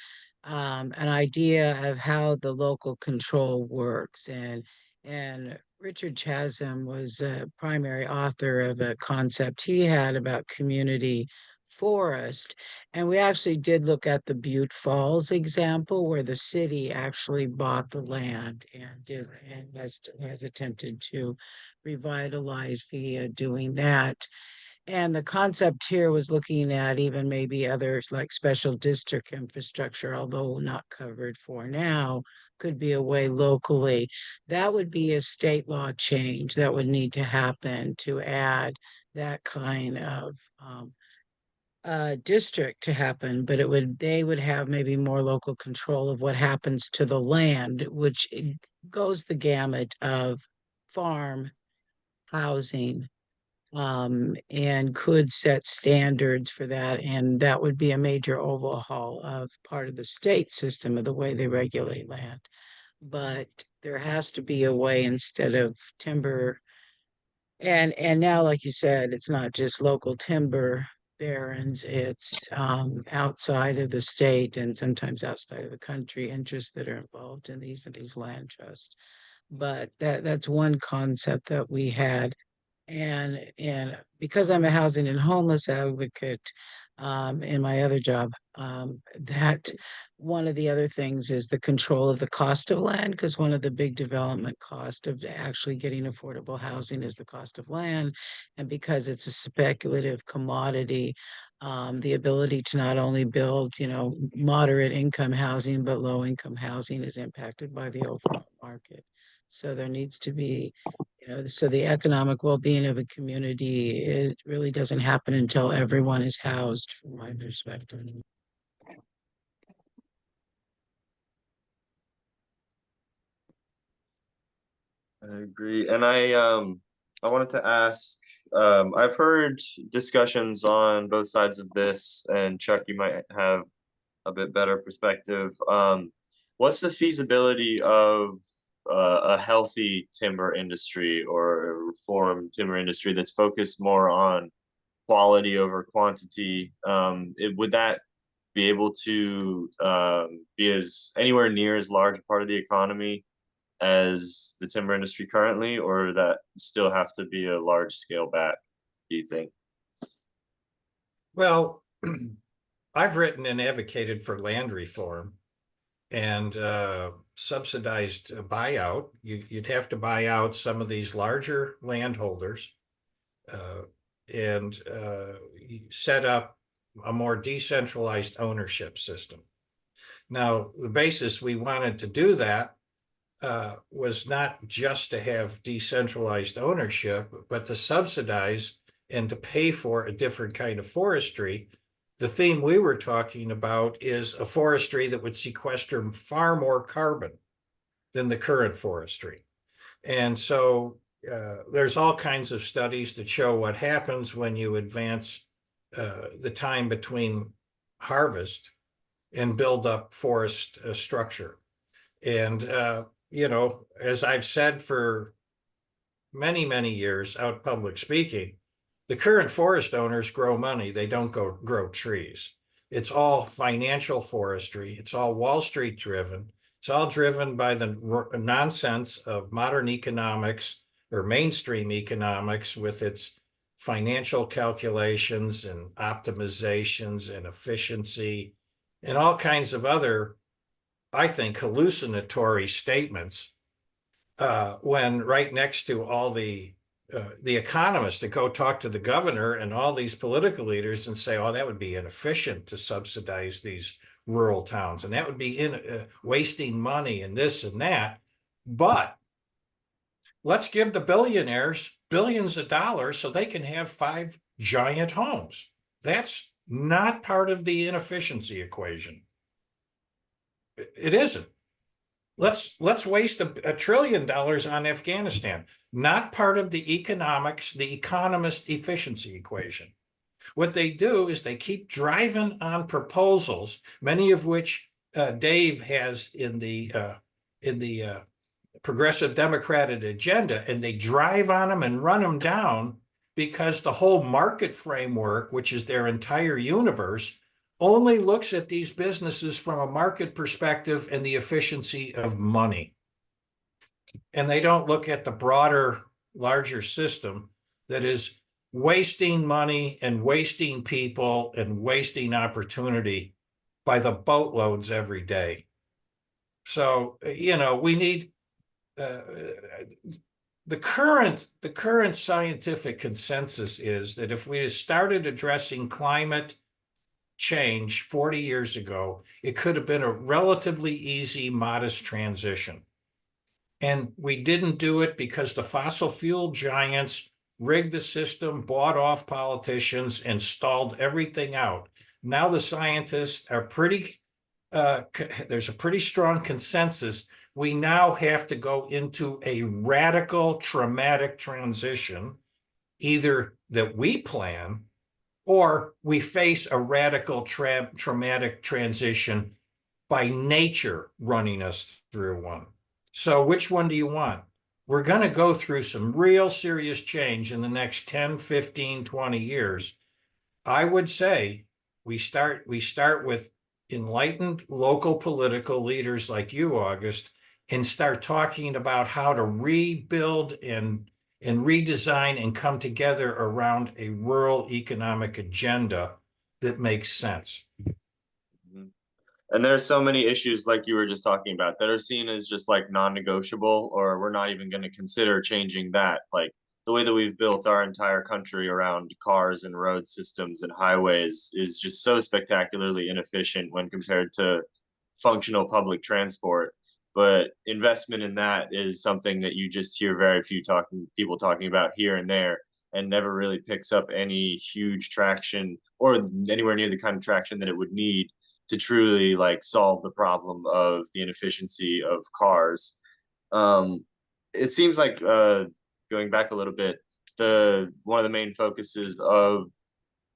an idea of how the local control works. And Richard Chasm was a primary author of a concept he had about community forest. And we actually did look at the Butte Falls example where the city actually bought the land and has attempted to revitalize via doing that. And the concept here was looking at even maybe others like special district infrastructure, although not covered for now, could be a way locally. That would be a state law change that would need to happen to add that kind of district to happen, but they would have maybe more local control of what happens to the land, which goes the gamut of farm, housing, and could set standards for that. And that would be a major overhaul of part of the state system of the way they regulate land. But there has to be a way instead of timber. And now, like you said, it's not just local timber barons, it's outside of the state and sometimes outside of the country interests that are involved in these land trusts. But that's one concept that we had. And because I'm a housing and homeless advocate in my other job, that one of the other things is the control of the cost of land, because one of the big development cost of actually getting affordable housing is the cost of land. And because it's a speculative commodity, the ability to not only build, moderate income housing, but low income housing is impacted by the overall market. So there needs to be, so the economic well-being of a community, it really doesn't happen until everyone is housed, from my perspective. I agree. And I wanted to ask, I've heard discussions on both sides of this, and Chuck, you might have a bit better perspective. What's the feasibility of a healthy timber industry or a reformed timber industry that's focused more on quality over quantity? Would that be able to be as anywhere near as large a part of the economy as the timber industry currently, or that still have to be a large scale back, do you think? Well, I've written and advocated for land reform and subsidized buyout. You'd have to buy out some of these larger landholders and set up a more decentralized ownership system. Now, the basis we wanted to do that was not just to have decentralized ownership, but to subsidize and to pay for a different kind of forestry. The theme we were talking about is a forestry that would sequester far more carbon than the current forestry. And so there's all kinds of studies that show what happens when you advance the time between harvest and build up forest structure. And, as I've said for many, many years out public speaking, the current forest owners grow money. They don't grow trees. It's all financial forestry. It's all Wall Street driven. It's all driven by the nonsense of modern economics or mainstream economics with its financial calculations and optimizations and efficiency and all kinds of other, I think, hallucinatory statements when right next to all the the economists to go talk to the governor and all these political leaders and say, oh, that would be inefficient to subsidize these rural towns, and that would be wasting money and this and that. But let's give the billionaires billions of dollars so they can have 5 giant homes. That's not part of the inefficiency equation. It isn't. Let's waste $1 trillion on Afghanistan. Not part of the economist efficiency equation. What they do is they keep driving on proposals, many of which Dave has in the progressive Democratic agenda, and they drive on them and run them down because the whole market framework, which is their entire universe, only looks at these businesses from a market perspective and the efficiency of money. And they don't look at the broader, larger system that is wasting money and wasting people and wasting opportunity by the boatloads every day. So, we need the current scientific consensus is that if we had started addressing climate change 40 years ago, it could have been a relatively easy, modest transition. And we didn't do it because the fossil fuel giants rigged the system, bought off politicians, and stalled everything out. Now the scientists are there's a pretty strong consensus. We now have to go into a radical, traumatic transition, either that we plan or we face a radical, traumatic transition by nature running us through one. So which one do you want? We're going to go through some real serious change in the next 10, 15, 20 years. I would say we start with enlightened local political leaders like you, August, and start talking about how to rebuild and redesign and come together around a rural economic agenda that makes sense. And there's so many issues like you were just talking about that are seen as just like non-negotiable, or we're not even going to consider changing that. Like the way that we've built our entire country around cars and road systems and highways is just so spectacularly inefficient when compared to functional public transport. But investment in that is something that you just hear very few people talking about here and there, and never really picks up any huge traction or anywhere near the kind of traction that it would need to truly like solve the problem of the inefficiency of cars. It seems like going back a little bit, one of the main focuses of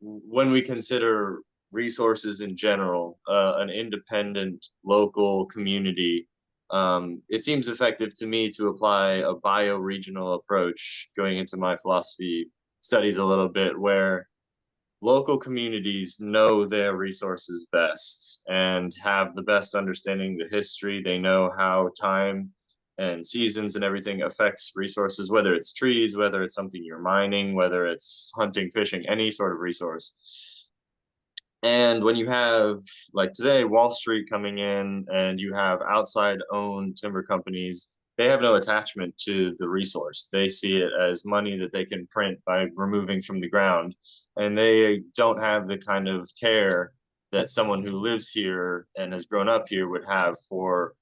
when we consider resources in general, an independent local community, it seems effective to me to apply a bioregional approach going into my philosophy studies a little bit, where local communities know their resources best and have the best understanding the history. They know how time and seasons and everything affects resources, whether it's trees, whether it's something you're mining, whether it's hunting, fishing, any sort of resource. And when you have, like today, Wall Street coming in and you have outside owned timber companies, they have no attachment to the resource. They see it as money that they can print by removing from the ground. And they don't have the kind of care that someone who lives here and has grown up here would have for,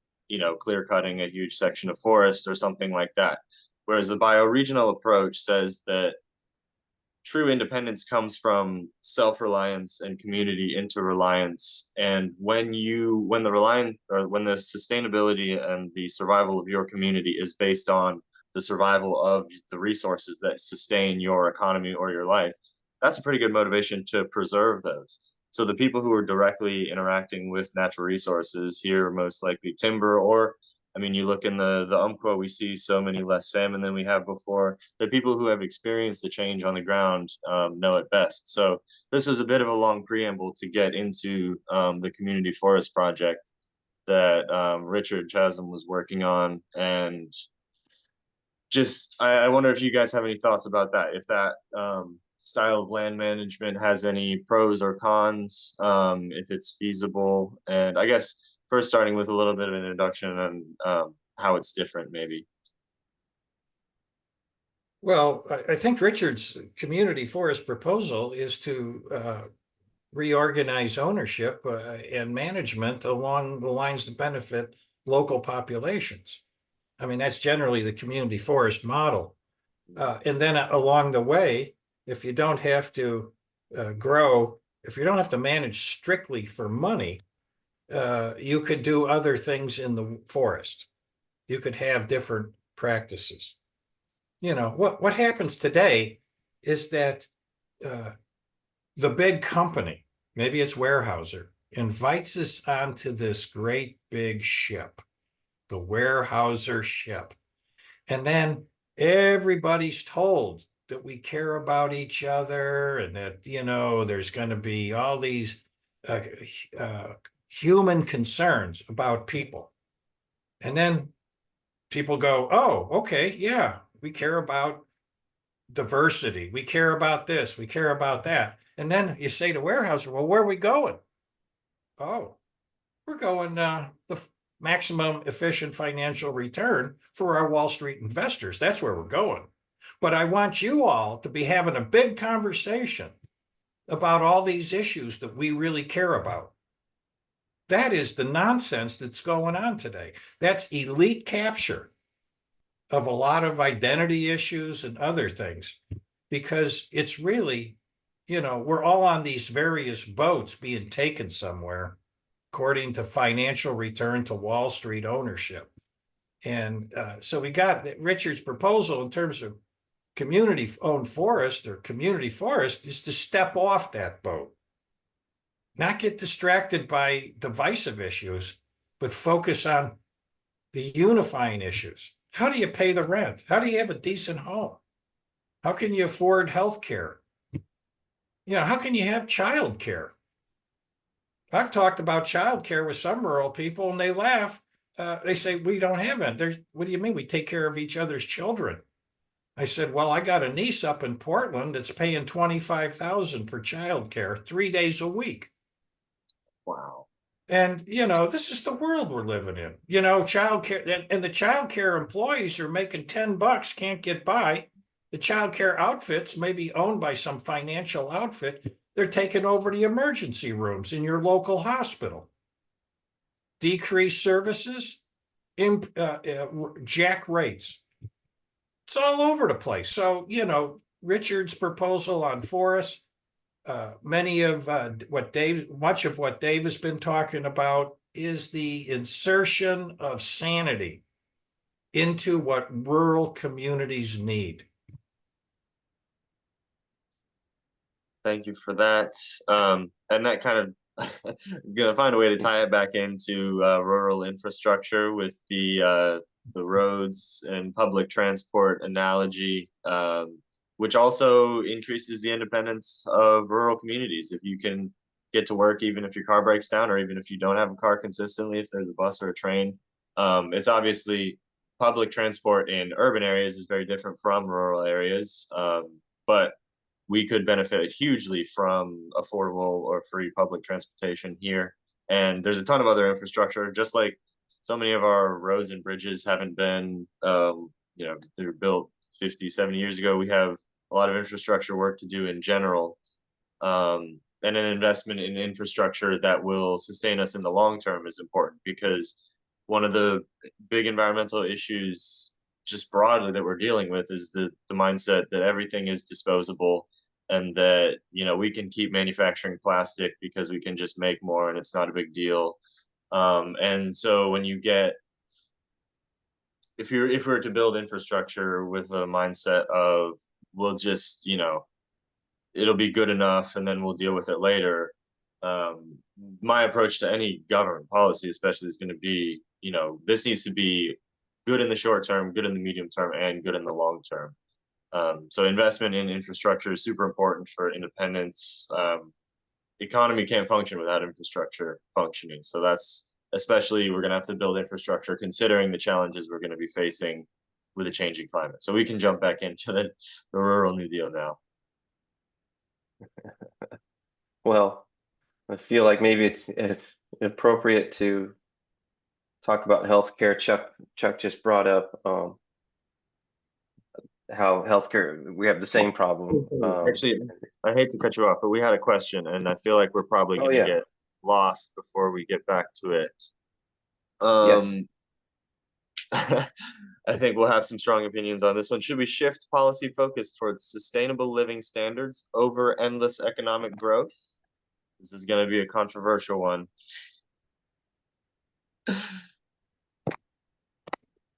clear cutting a huge section of forest or something like that. Whereas the bioregional approach says that true independence comes from self-reliance and community interreliance. And when the sustainability and the survival of your community is based on the survival of the resources that sustain your economy or your life, that's a pretty good motivation to preserve those. So the people who are directly interacting with natural resources here, most likely timber, or you look in the Umpqua, we see so many less salmon than we have before. The people who have experienced the change on the ground know it best. So this was a bit of a long preamble to get into the community forest project that Richard Chasm was working on. And just, I wonder if you guys have any thoughts about that, if that style of land management has any pros or cons, if it's feasible. And I guess first starting with a little bit of an introduction on how it's different, maybe. Well, I think Richard's community forest proposal is to reorganize ownership and management along the lines that benefit local populations. I mean, that's generally the community forest model. And then along the way, if you don't have to grow, if you don't have to manage strictly for money, you could do other things in the forest. You could have different practices. You know, what happens today is that uh, the big company, maybe it's Weyerhaeuser, invites us onto this great big ship, the Weyerhaeuser ship. And then everybody's told that we care about each other and that, you know, there's going to be all these uh, uh, human concerns about people. And then people go, oh, okay, yeah, we care about diversity. We care about this. We care about that. And then you say to Weyerhaeuser, well, where are we going? Oh, we're going the maximum efficient financial return for our Wall Street investors. That's where we're going. But I want you all to be having a big conversation about all these issues that we really care about. That is the nonsense that's going on today. That's elite capture of a lot of identity issues and other things, because it's really, you know, we're all on these various boats being taken somewhere according to financial return to Wall Street ownership. And so we got Richard's proposal in terms of community owned forest or community forest is to step off that boat, not get distracted by divisive issues, but focus on the unifying issues. How do you pay the rent? How do you have a decent home? How can you afford health care? You know, how can you have child care? I've talked about child care with some rural people and they laugh. They say, we don't have it. What do you mean? We take care of each other's children. I said, well, I got a niece up in Portland that's paying $25,000 for child care 3 days a week. Wow. And, you know, this is the world we're living in. You know, child care and the child care employees are making $10, can't get by. The child care outfits may be owned by some financial outfit. They're taking over the emergency rooms in your local hospital. Decreased services, jack rates. It's all over the place. So, you know, Richard's proposal on forests, much of what Dave has been talking about is the insertion of sanity into what rural communities need. Thank you for that. And that kind of gonna find a way to tie it back into rural infrastructure with the roads and public transport analogy, which also increases the independence of rural communities. If you can get to work, even if your car breaks down, or even if you don't have a car consistently, if there's a bus or a train, it's obviously public transport in urban areas is very different from rural areas, but we could benefit hugely from affordable or free public transportation here. And there's a ton of other infrastructure, just like so many of our roads and bridges haven't been, they were built 50, 70 years ago. We have a lot of infrastructure work to do in general. And an investment in infrastructure that will sustain us in the long term is important, because one of the big environmental issues just broadly that we're dealing with is the mindset that everything is disposable, and that, you know, we can keep manufacturing plastic because we can just make more and it's not a big deal. And so when you get, if we're to build infrastructure with a mindset of, we'll just, you know, it'll be good enough and then we'll deal with it later, my approach to any government policy especially is going to be, you know, this needs to be good in the short term, good in the medium term, and good in the long term. So investment in infrastructure is super important for independence. Economy can't function without infrastructure functioning. So that's, especially, we're going to have to build infrastructure considering the challenges we're going to be facing with a changing climate. So we can jump back into the rural New Deal now. Well, I feel like maybe it's appropriate to talk about healthcare. Chuck just brought up how healthcare, we have the same problem. Actually, I hate to cut you off, but we had a question, and I feel like we're probably Oh going to yeah, get lost before we get back to it. yes. Um, I think we'll have some strong opinions on this one. Should we shift policy focus towards sustainable living standards over endless economic growth? This is going to be a controversial one.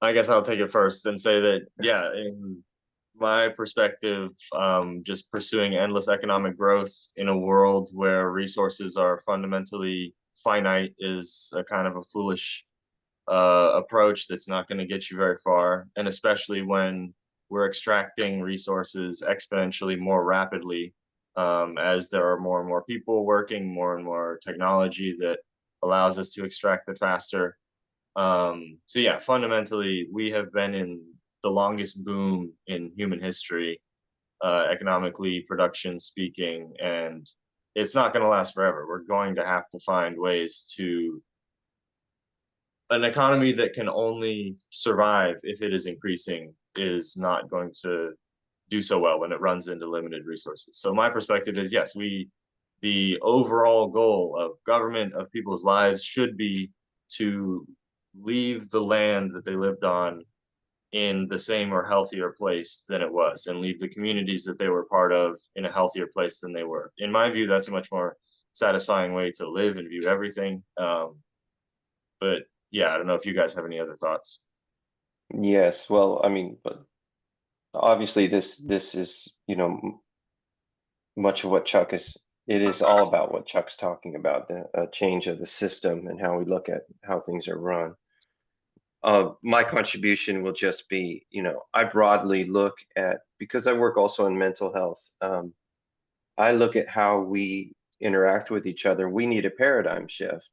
I guess I'll take it first and say that, yeah, in my perspective, just pursuing endless economic growth in a world where resources are fundamentally finite is a kind of a foolish approach that's not going to get you very far. And especially when we're extracting resources exponentially more rapidly, as there are more and more people working, more and more technology that allows us to extract it faster. So yeah, fundamentally, we have been in the longest boom in human history, economically, production speaking, and it's not going to last forever. We're going to have to find ways to an economy that can only survive if it is increasing is not going to do so well when it runs into limited resources. So my perspective is yes, the overall goal of government, of people's lives, should be to leave the land that they lived on in the same or healthier place than it was, and leave the communities that they were part of in a healthier place than they were. In my view, that's a much more satisfying way to live and view everything. But yeah, I don't know if you guys have any other thoughts. Yes, well, I mean, but obviously this is, much of what Chuck is, it is all about what Chuck's talking about, the change of the system and how we look at how things are run. My contribution will just be, I broadly look at, because I work also in mental health, I look at how we interact with each other. We need a paradigm shift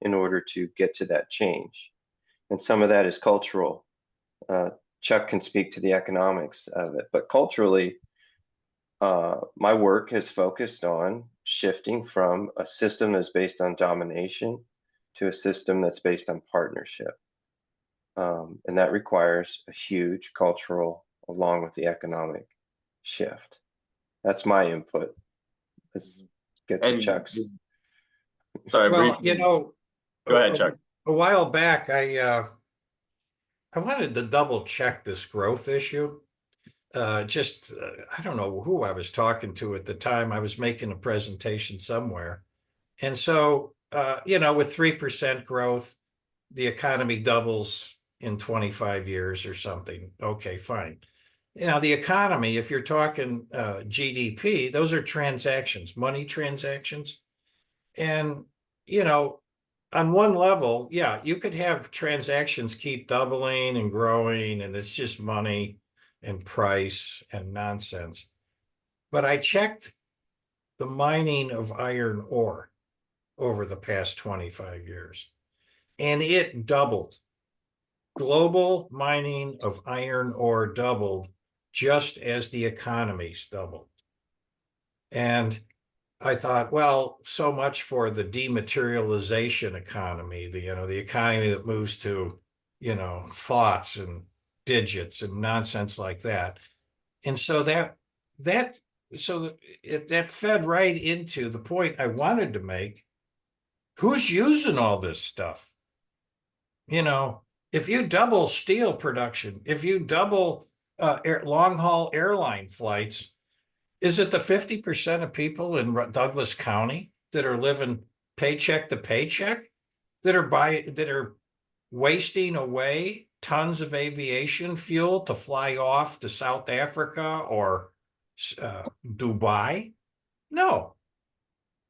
in order to get to that change. And some of that is cultural. Chuck can speak to the economics of it, but culturally, my work has focused on shifting from a system that's based on domination to a system that's based on partnership. And that requires a huge cultural, along with the economic shift. That's my input. Let's get to And Chuck's. sorry, Well, briefly, go ahead, Chuck. a while back, I wanted to double check this growth issue. I don't know who I was talking to at the time. I was making a presentation somewhere. And so, with 3% growth, the economy doubles in 25 years or something. Okay, fine. The economy, if you're talking GDP, those are transactions, money transactions. And, you know, on one level, yeah, you could have transactions keep doubling and growing, and it's just money and price and nonsense. But I checked the mining of iron ore over the past 25 years, and it doubled. Global mining of iron ore doubled just as the economies doubled. And I thought, well, so much for the dematerialization economy, the economy that moves to, thoughts and digits and nonsense like that. And so that that fed right into the point I wanted to make. Who's using all this stuff? If you double steel production, if you double long haul airline flights, is it the 50% of people in Douglas County that are living paycheck to paycheck that are wasting away tons of aviation fuel to fly off to South Africa or Dubai? No,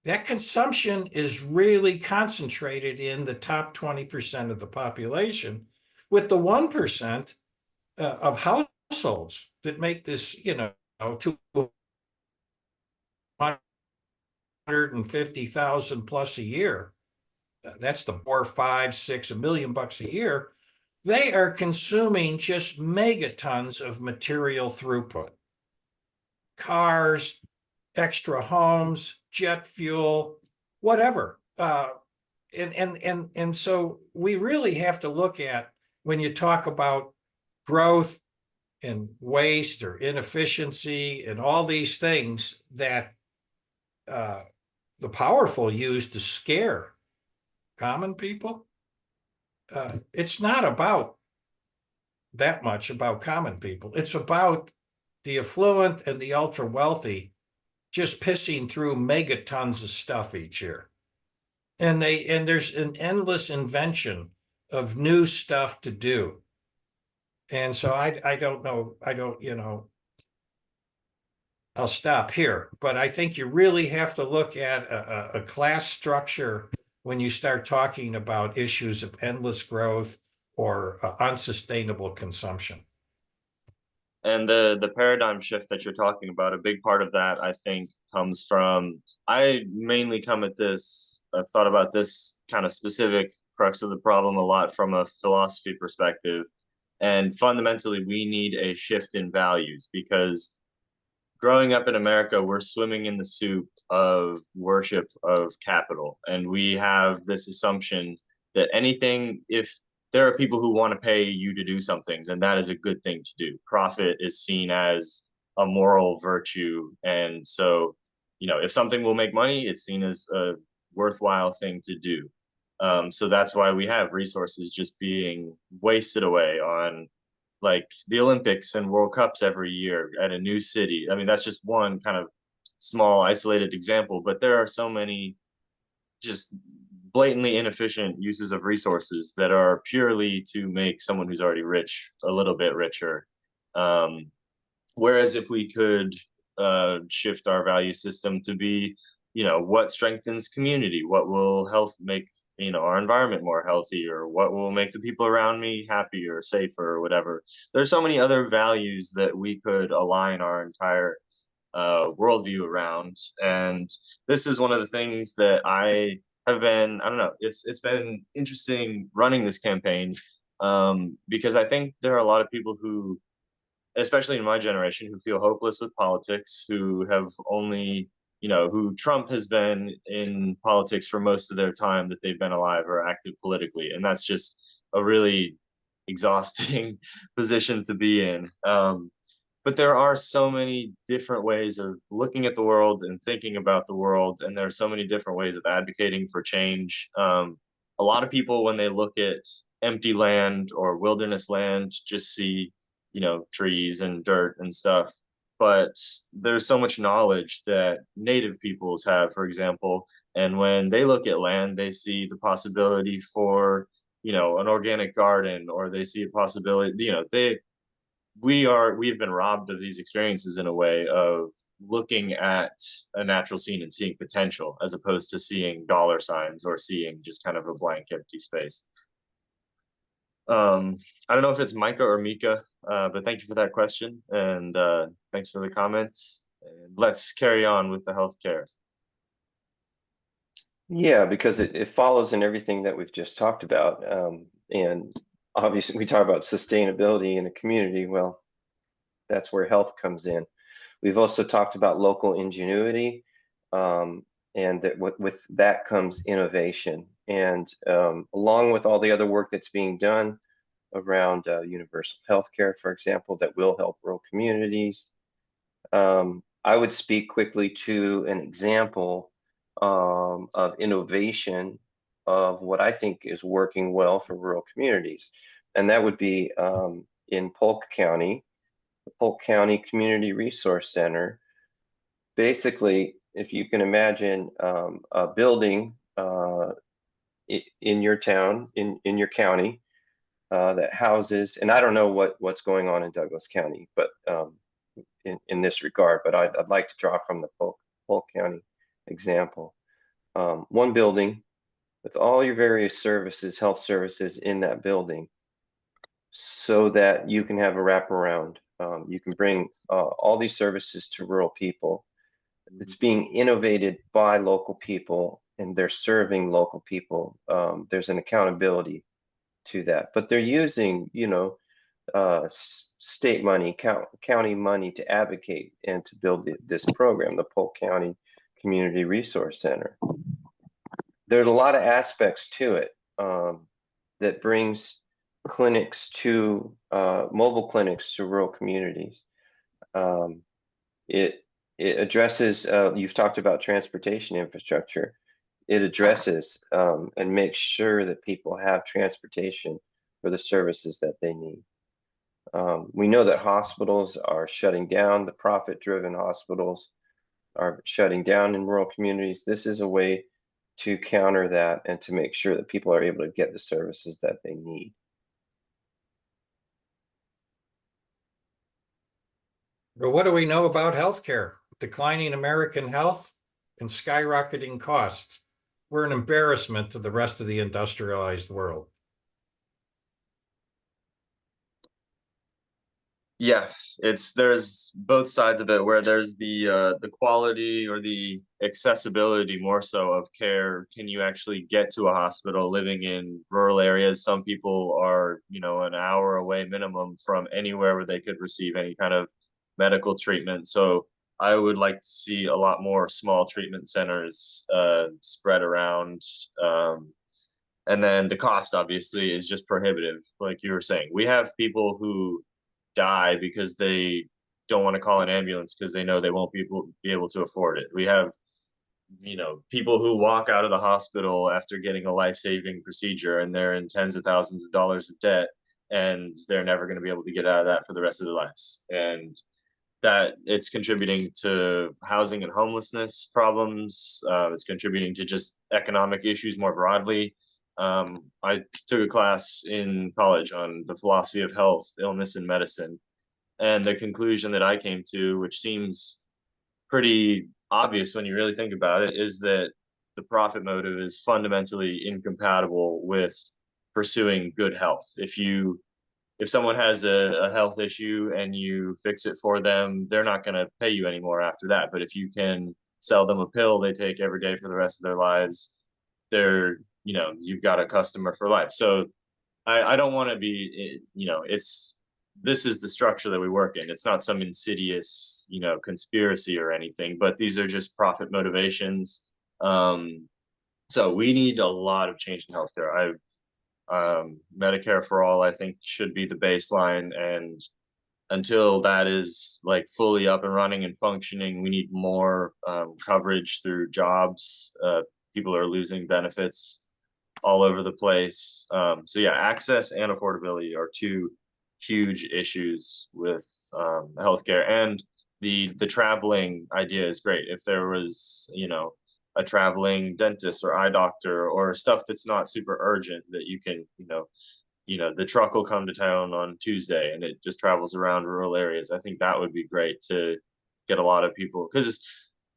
that consumption is really concentrated in the top 20% of the population, with the 1% of households that make this, 250,000 plus a year. That's the $4, $5, $6 million a year. They are consuming just megatons of material throughput. Cars, extra homes, jet fuel, whatever. And so we really have to look at, when you talk about growth waste or inefficiency and all these things that the powerful use to scare common people. It's not about that much about common people. It's about the affluent and the ultra wealthy just pissing through megatons of stuff each year. And there's an endless invention of new stuff to do. And so I don't know, I'll stop here, but I think you really have to look at a class structure when you start talking about issues of endless growth or unsustainable consumption. And the paradigm shift that you're talking about, a big part of that, I think, comes from, I mainly come at this, I've thought about this kind of specific crux of the problem a lot from a philosophy perspective. And fundamentally, we need a shift in values, because growing up in America, we're swimming in the soup of worship of capital. And we have this assumption that anything, if there are people who want to pay you to do something, then that is a good thing to do. Profit is seen as a moral virtue. And so, if something will make money, it's seen as a worthwhile thing to do. So that's why we have resources just being wasted away on like the Olympics and World Cups every year at a new city. I mean, that's just one kind of small isolated example, but there are so many just blatantly inefficient uses of resources that are purely to make someone who's already rich a little bit richer. Whereas if we could shift our value system to be, what strengthens community, what will health make our environment more healthy, or what will make the people around me happier, safer, or whatever. There's so many other values that we could align our entire worldview around. And this is one of the things that I have been, I don't know, it's been interesting running this campaign, because I think there are a lot of people who, especially in my generation, who feel hopeless with politics, who have only, who Trump has been in politics for most of their time that they've been alive or active politically. And that's just a really exhausting position to be in. But there are so many different ways of looking at the world and thinking about the world. And there are so many different ways of advocating for change. A lot of people, when they look at empty land or wilderness land, just see, trees and dirt and stuff. But there's so much knowledge that native peoples have, for example. And when they look at land, they see the possibility for, an organic garden, or they see a possibility, we've been robbed of these experiences in a way of looking at a natural scene and seeing potential, as opposed to seeing dollar signs or seeing just kind of a blank empty space. I don't know if it's Micah or Mika, but thank you for that question, and thanks for the comments. And let's carry on with the healthcare. Yeah, because it follows in everything that we've just talked about. And obviously, we talk about sustainability in a community. Well, that's where health comes in. We've also talked about local ingenuity, and that with that comes innovation. And along with all the other work that's being done around universal healthcare, for example, that will help rural communities. I would speak quickly to an example of innovation of what I think is working well for rural communities. And that would be in Polk County, the Polk County Community Resource Center. Basically, if you can imagine a building in your town, in your county, that houses, and I don't know what's going on in Douglas County, but in this regard, but I'd like to draw from the Polk County example. One building with all your various services, health services in that building, so that you can have a wraparound. You can bring all these services to rural people. It's being innovated by local people, and they're serving local people. There's an accountability to that, but they're using, state money, county money to advocate and to build this program, the Polk County Community Resource Center. There's a lot of aspects to it that brings clinics to mobile clinics to rural communities. Um, it addresses, you've talked about transportation infrastructure. It addresses and makes sure that people have transportation for the services that they need. We know that hospitals are shutting down, the profit-driven hospitals are shutting down in rural communities. This is a way to counter that and to make sure that people are able to get the services that they need. But what do we know about healthcare? Declining American health and skyrocketing costs. We're an embarrassment to the rest of the industrialized world. Yeah, there's both sides of it where there's the quality or the accessibility more so of care. Can you actually get to a hospital living in rural areas? Some people are, an hour away minimum from anywhere where they could receive any kind of medical treatment. So I would like to see a lot more small treatment centers spread around. And then the cost obviously is just prohibitive. Like you were saying, we have people who die because they don't want to call an ambulance because they know they won't be able to afford it. We have, people who walk out of the hospital after getting a life-saving procedure and they're in tens of thousands of dollars of debt and they're never going to be able to get out of that for the rest of their lives. And that it's contributing to housing and homelessness problems. It's contributing to just economic issues more broadly. I took a class in college on the philosophy of health, illness, and medicine. And the conclusion that I came to, which seems pretty obvious when you really think about it, is that the profit motive is fundamentally incompatible with pursuing good health. If someone has a health issue and you fix it for them, they're not going to pay you anymore after that. But if you can sell them a pill they take every day for the rest of their lives, you've got a customer for life. So I don't want to be, this is the structure that we work in. It's not some insidious, conspiracy or anything, but these are just profit motivations. So we need a lot of change in healthcare. Medicare for all, I think, should be the baseline. And until that is like fully up and running and functioning, we need more coverage through jobs. People are losing benefits all over the place. So yeah, access and affordability are two huge issues with healthcare. And the traveling idea is great. If there was, a traveling dentist or eye doctor or stuff that's not super urgent that you can, the truck will come to town on Tuesday and it just travels around rural areas. I think that would be great to get a lot of people, because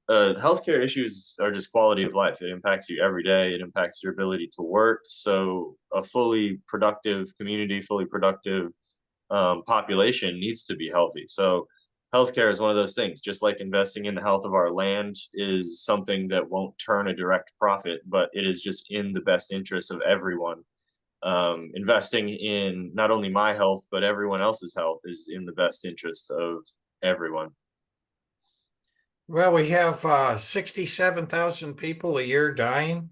healthcare issues are just quality of life. It impacts you every day. It impacts your ability to work. So a fully productive community, fully productive population needs to be healthy. So healthcare is one of those things, just like investing in the health of our land is something that won't turn a direct profit, but it is just in the best interest of everyone. Investing in not only my health, but everyone else's health is in the best interest of everyone. Well, we have 67,000 people a year dying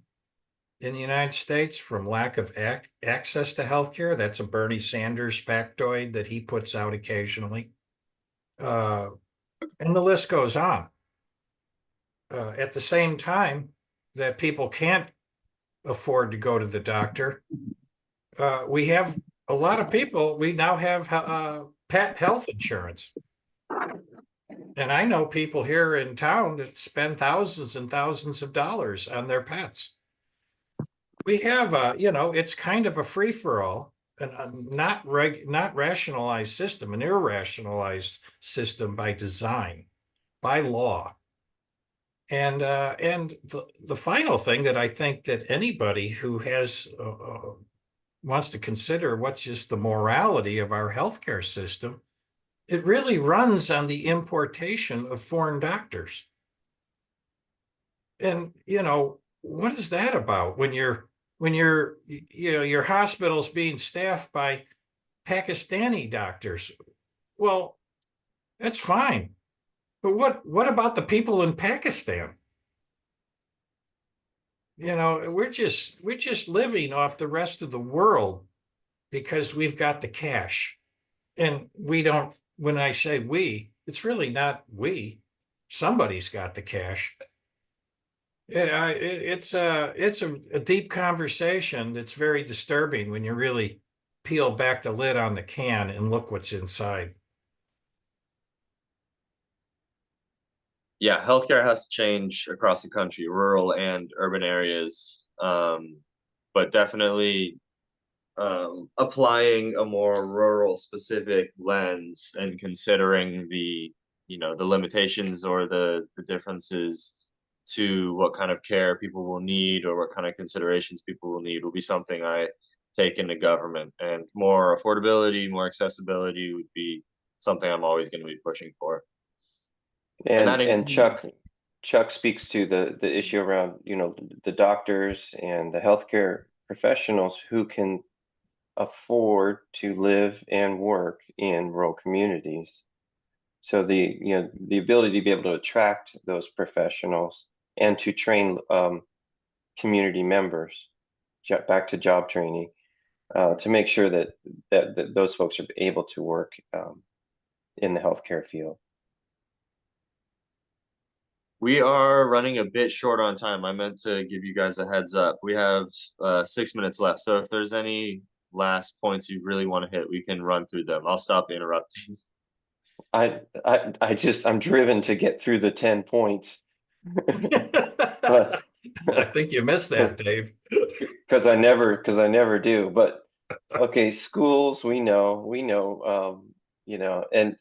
in the United States from lack of access to healthcare. That's a Bernie Sanders factoid that he puts out occasionally. And the list goes on. At the same time that people can't afford to go to the doctor, we have a lot of people, we now have pet health insurance. And I know people here in town that spend thousands and thousands of dollars on their pets. We have it's kind of a free-for-all, a not rationalized system, an irrationalized system by design, by law. And the final thing that I think that anybody who has wants to consider what's just the morality of our healthcare system, it really runs on the importation of foreign doctors. And what is that about when your hospital's being staffed by Pakistani doctors? Well, that's fine. But what about the people in Pakistan? We're just living off the rest of the world because we've got the cash. And we don't, when I say we, it's really not we. Somebody's got the cash. Yeah, it's a deep conversation that's very disturbing when you really peel back the lid on the can and look what's inside. Yeah, healthcare has to change across the country, rural and urban areas. But definitely applying a more rural specific lens and considering the limitations or the differences to what kind of care people will need or what kind of considerations people will need will be something I take into government. And more affordability, more accessibility would be something I'm always going to be pushing for. And that And Chuck speaks to the issue around, the doctors and the healthcare professionals who can afford to live and work in rural communities. So the ability to be able to attract those professionals and to train community members back to job training to make sure that those folks are able to work in the healthcare field. We are running a bit short on time. I meant to give you guys a heads up. We have 6 minutes left. So if there's any last points you really want to hit, we can run through them. I'll stop interrupting. I'm driven to get through the 10 points. But I think you missed that, Dave. because I never do. But okay, schools, we know, and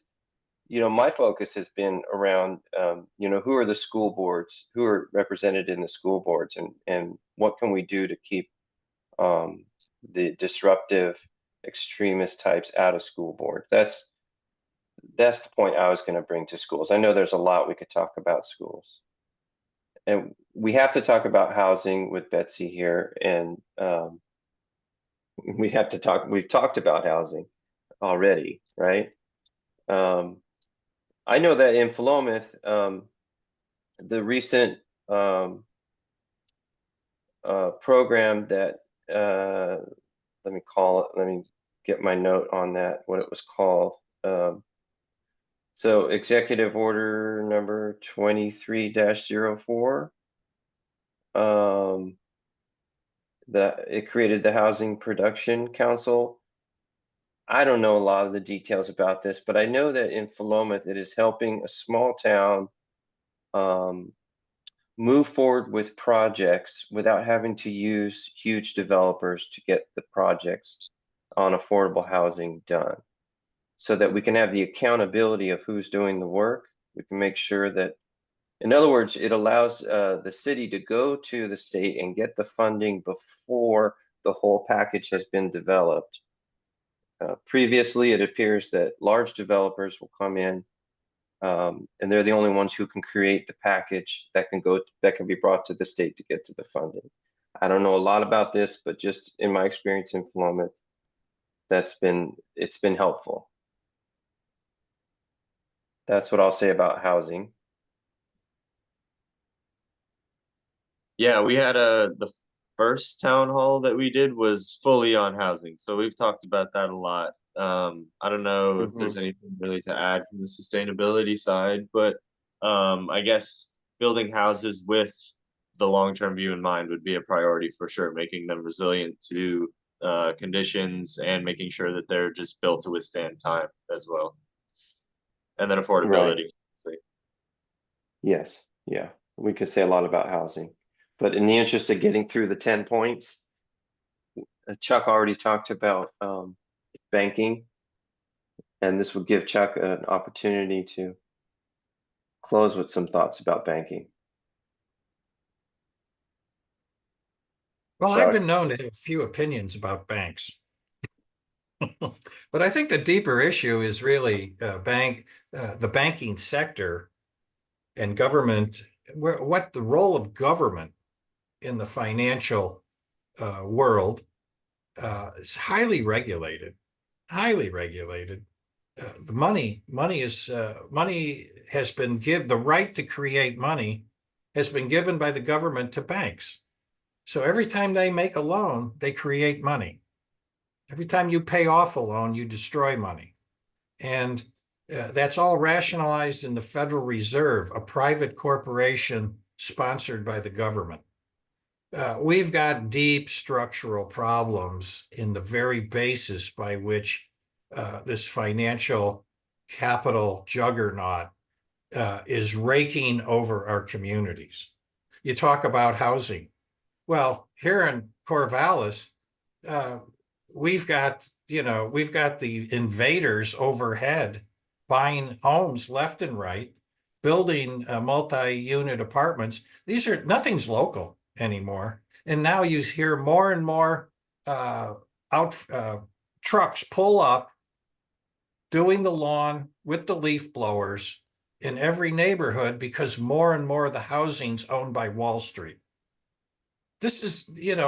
my focus has been around, who are the school boards, who are represented in the school boards, and what can we do to keep the disruptive extremist types out of school board. That's the point I was going to bring to schools. I know there's a lot we could talk about schools. And we have to talk about housing with Betsy here, and we've talked about housing already, right? I know that in Philomath, the recent program that, let me get my note on that, what it was called. So executive order number 23-04, that it created the Housing Production Council. I don't know a lot of the details about this, but I know that in Philomath, it is helping a small town move forward with projects without having to use huge developers to get the projects on affordable housing done, so that we can have the accountability of who's doing the work. We can make sure that, in other words, it allows the city to go to the state and get the funding before the whole package has been developed. Previously, it appears that large developers will come in, and they're the only ones who can create the package that can be brought to the state to get to the funding. I don't know a lot about this, but just in my experience in Philomath, it's been helpful. That's what I'll say about housing. Yeah, we had the first town hall that we did was fully on housing, so we've talked about that a lot. I don't know if there's anything really to add from the sustainability side, but I guess building houses with the long-term view in mind would be a priority for sure, making them resilient to conditions and making sure that they're just built to withstand time as well. And then affordability. Right. Yes, yeah, we could say a lot about housing, but in the interest of getting through the 10 points, Chuck already talked about banking, and this would give Chuck an opportunity to close with some thoughts about banking. Well, Chuck? I've been known to have a few opinions about banks. But I think the deeper issue is really the banking sector and government, what the role of government in the financial world is highly regulated, highly regulated. The money has been the right to create money has been given by the government to banks. So every time they make a loan, they create money. Every time you pay off a loan, you destroy money. And that's all rationalized in the Federal Reserve, a private corporation sponsored by the government. We've got deep structural problems in the very basis by which this financial capital juggernaut is raking over our communities. You talk about housing. Well, here in Corvallis, we've got the invaders overhead buying homes left and right, building multi-unit apartments. Nothing's local anymore. And now you hear more and more trucks pull up doing the lawn with the leaf blowers in every neighborhood because more and more of the housing's owned by Wall Street. This is, it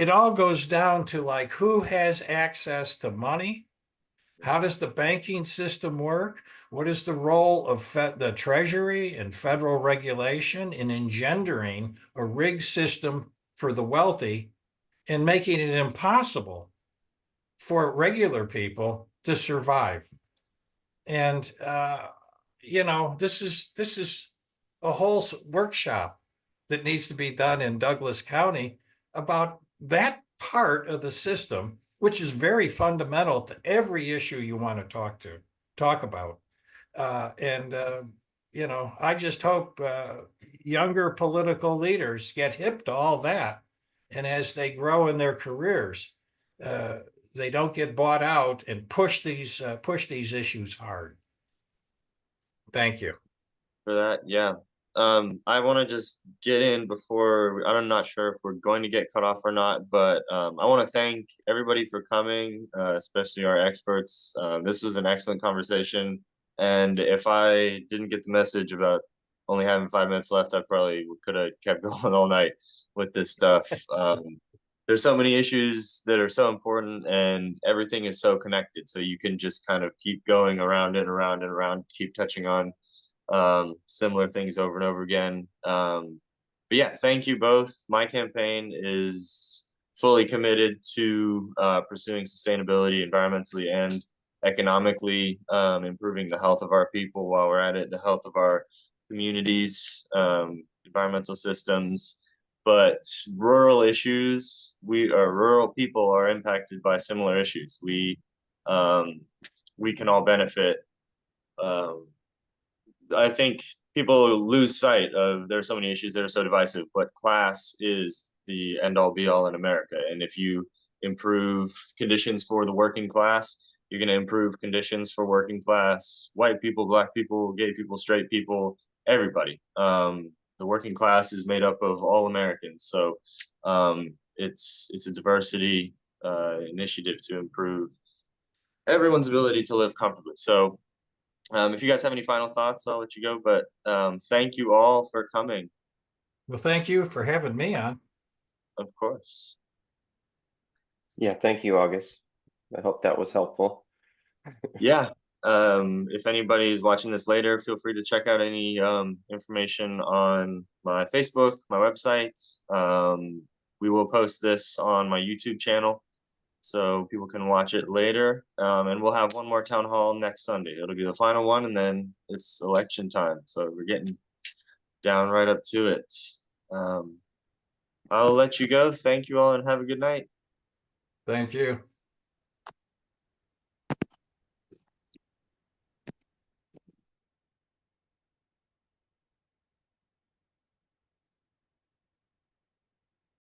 all goes down to like who has access to money. How does the banking system work? What is the role of the Treasury and federal regulation in engendering a rigged system for the wealthy and making it impossible for regular people to survive? And this is a whole workshop that needs to be done in Douglas County about that part of the system, which is very fundamental to every issue you want to talk about. I just hope younger political leaders get hip to all that. And as they grow in their careers, they don't get bought out and push these issues hard. Thank you. For that. Yeah. I want to just get in before, I'm not sure if we're going to get cut off or not, but I want to thank everybody for coming, especially our experts. This was an excellent conversation. And if I didn't get the message about only having 5 minutes left, I probably could have kept going all night with this stuff. There's so many issues that are so important, and everything is so connected. So you can just kind of keep going around and around and around, keep touching on similar things over and over again. But yeah, thank you both. My campaign is fully committed to pursuing sustainability environmentally and economically, improving the health of our people while we're at it, the health of our communities, environmental systems. But rural people are impacted by similar issues. We can all benefit. I think people lose sight of there's so many issues that are so divisive, but class is the end all be all in America. And if you improve conditions for the working class, you're going to improve conditions for working class, white people, black people, gay people, straight people, everybody. The working class is made up of all Americans. So it's a diversity initiative to improve everyone's ability to live comfortably. So if you guys have any final thoughts, I'll let you go. But thank you all for coming. Well, thank you for having me on. Of course. Yeah, thank you, August. I hope that was helpful. Yeah. If anybody is watching this later, feel free to check out any information on my Facebook, my website. We will post this on my YouTube channel, so people can watch it later. And we'll have one more town hall next Sunday. It'll be the final one, and then it's election time. So we're getting down right up to it. I'll let you go. Thank you all and have a good night. Thank you.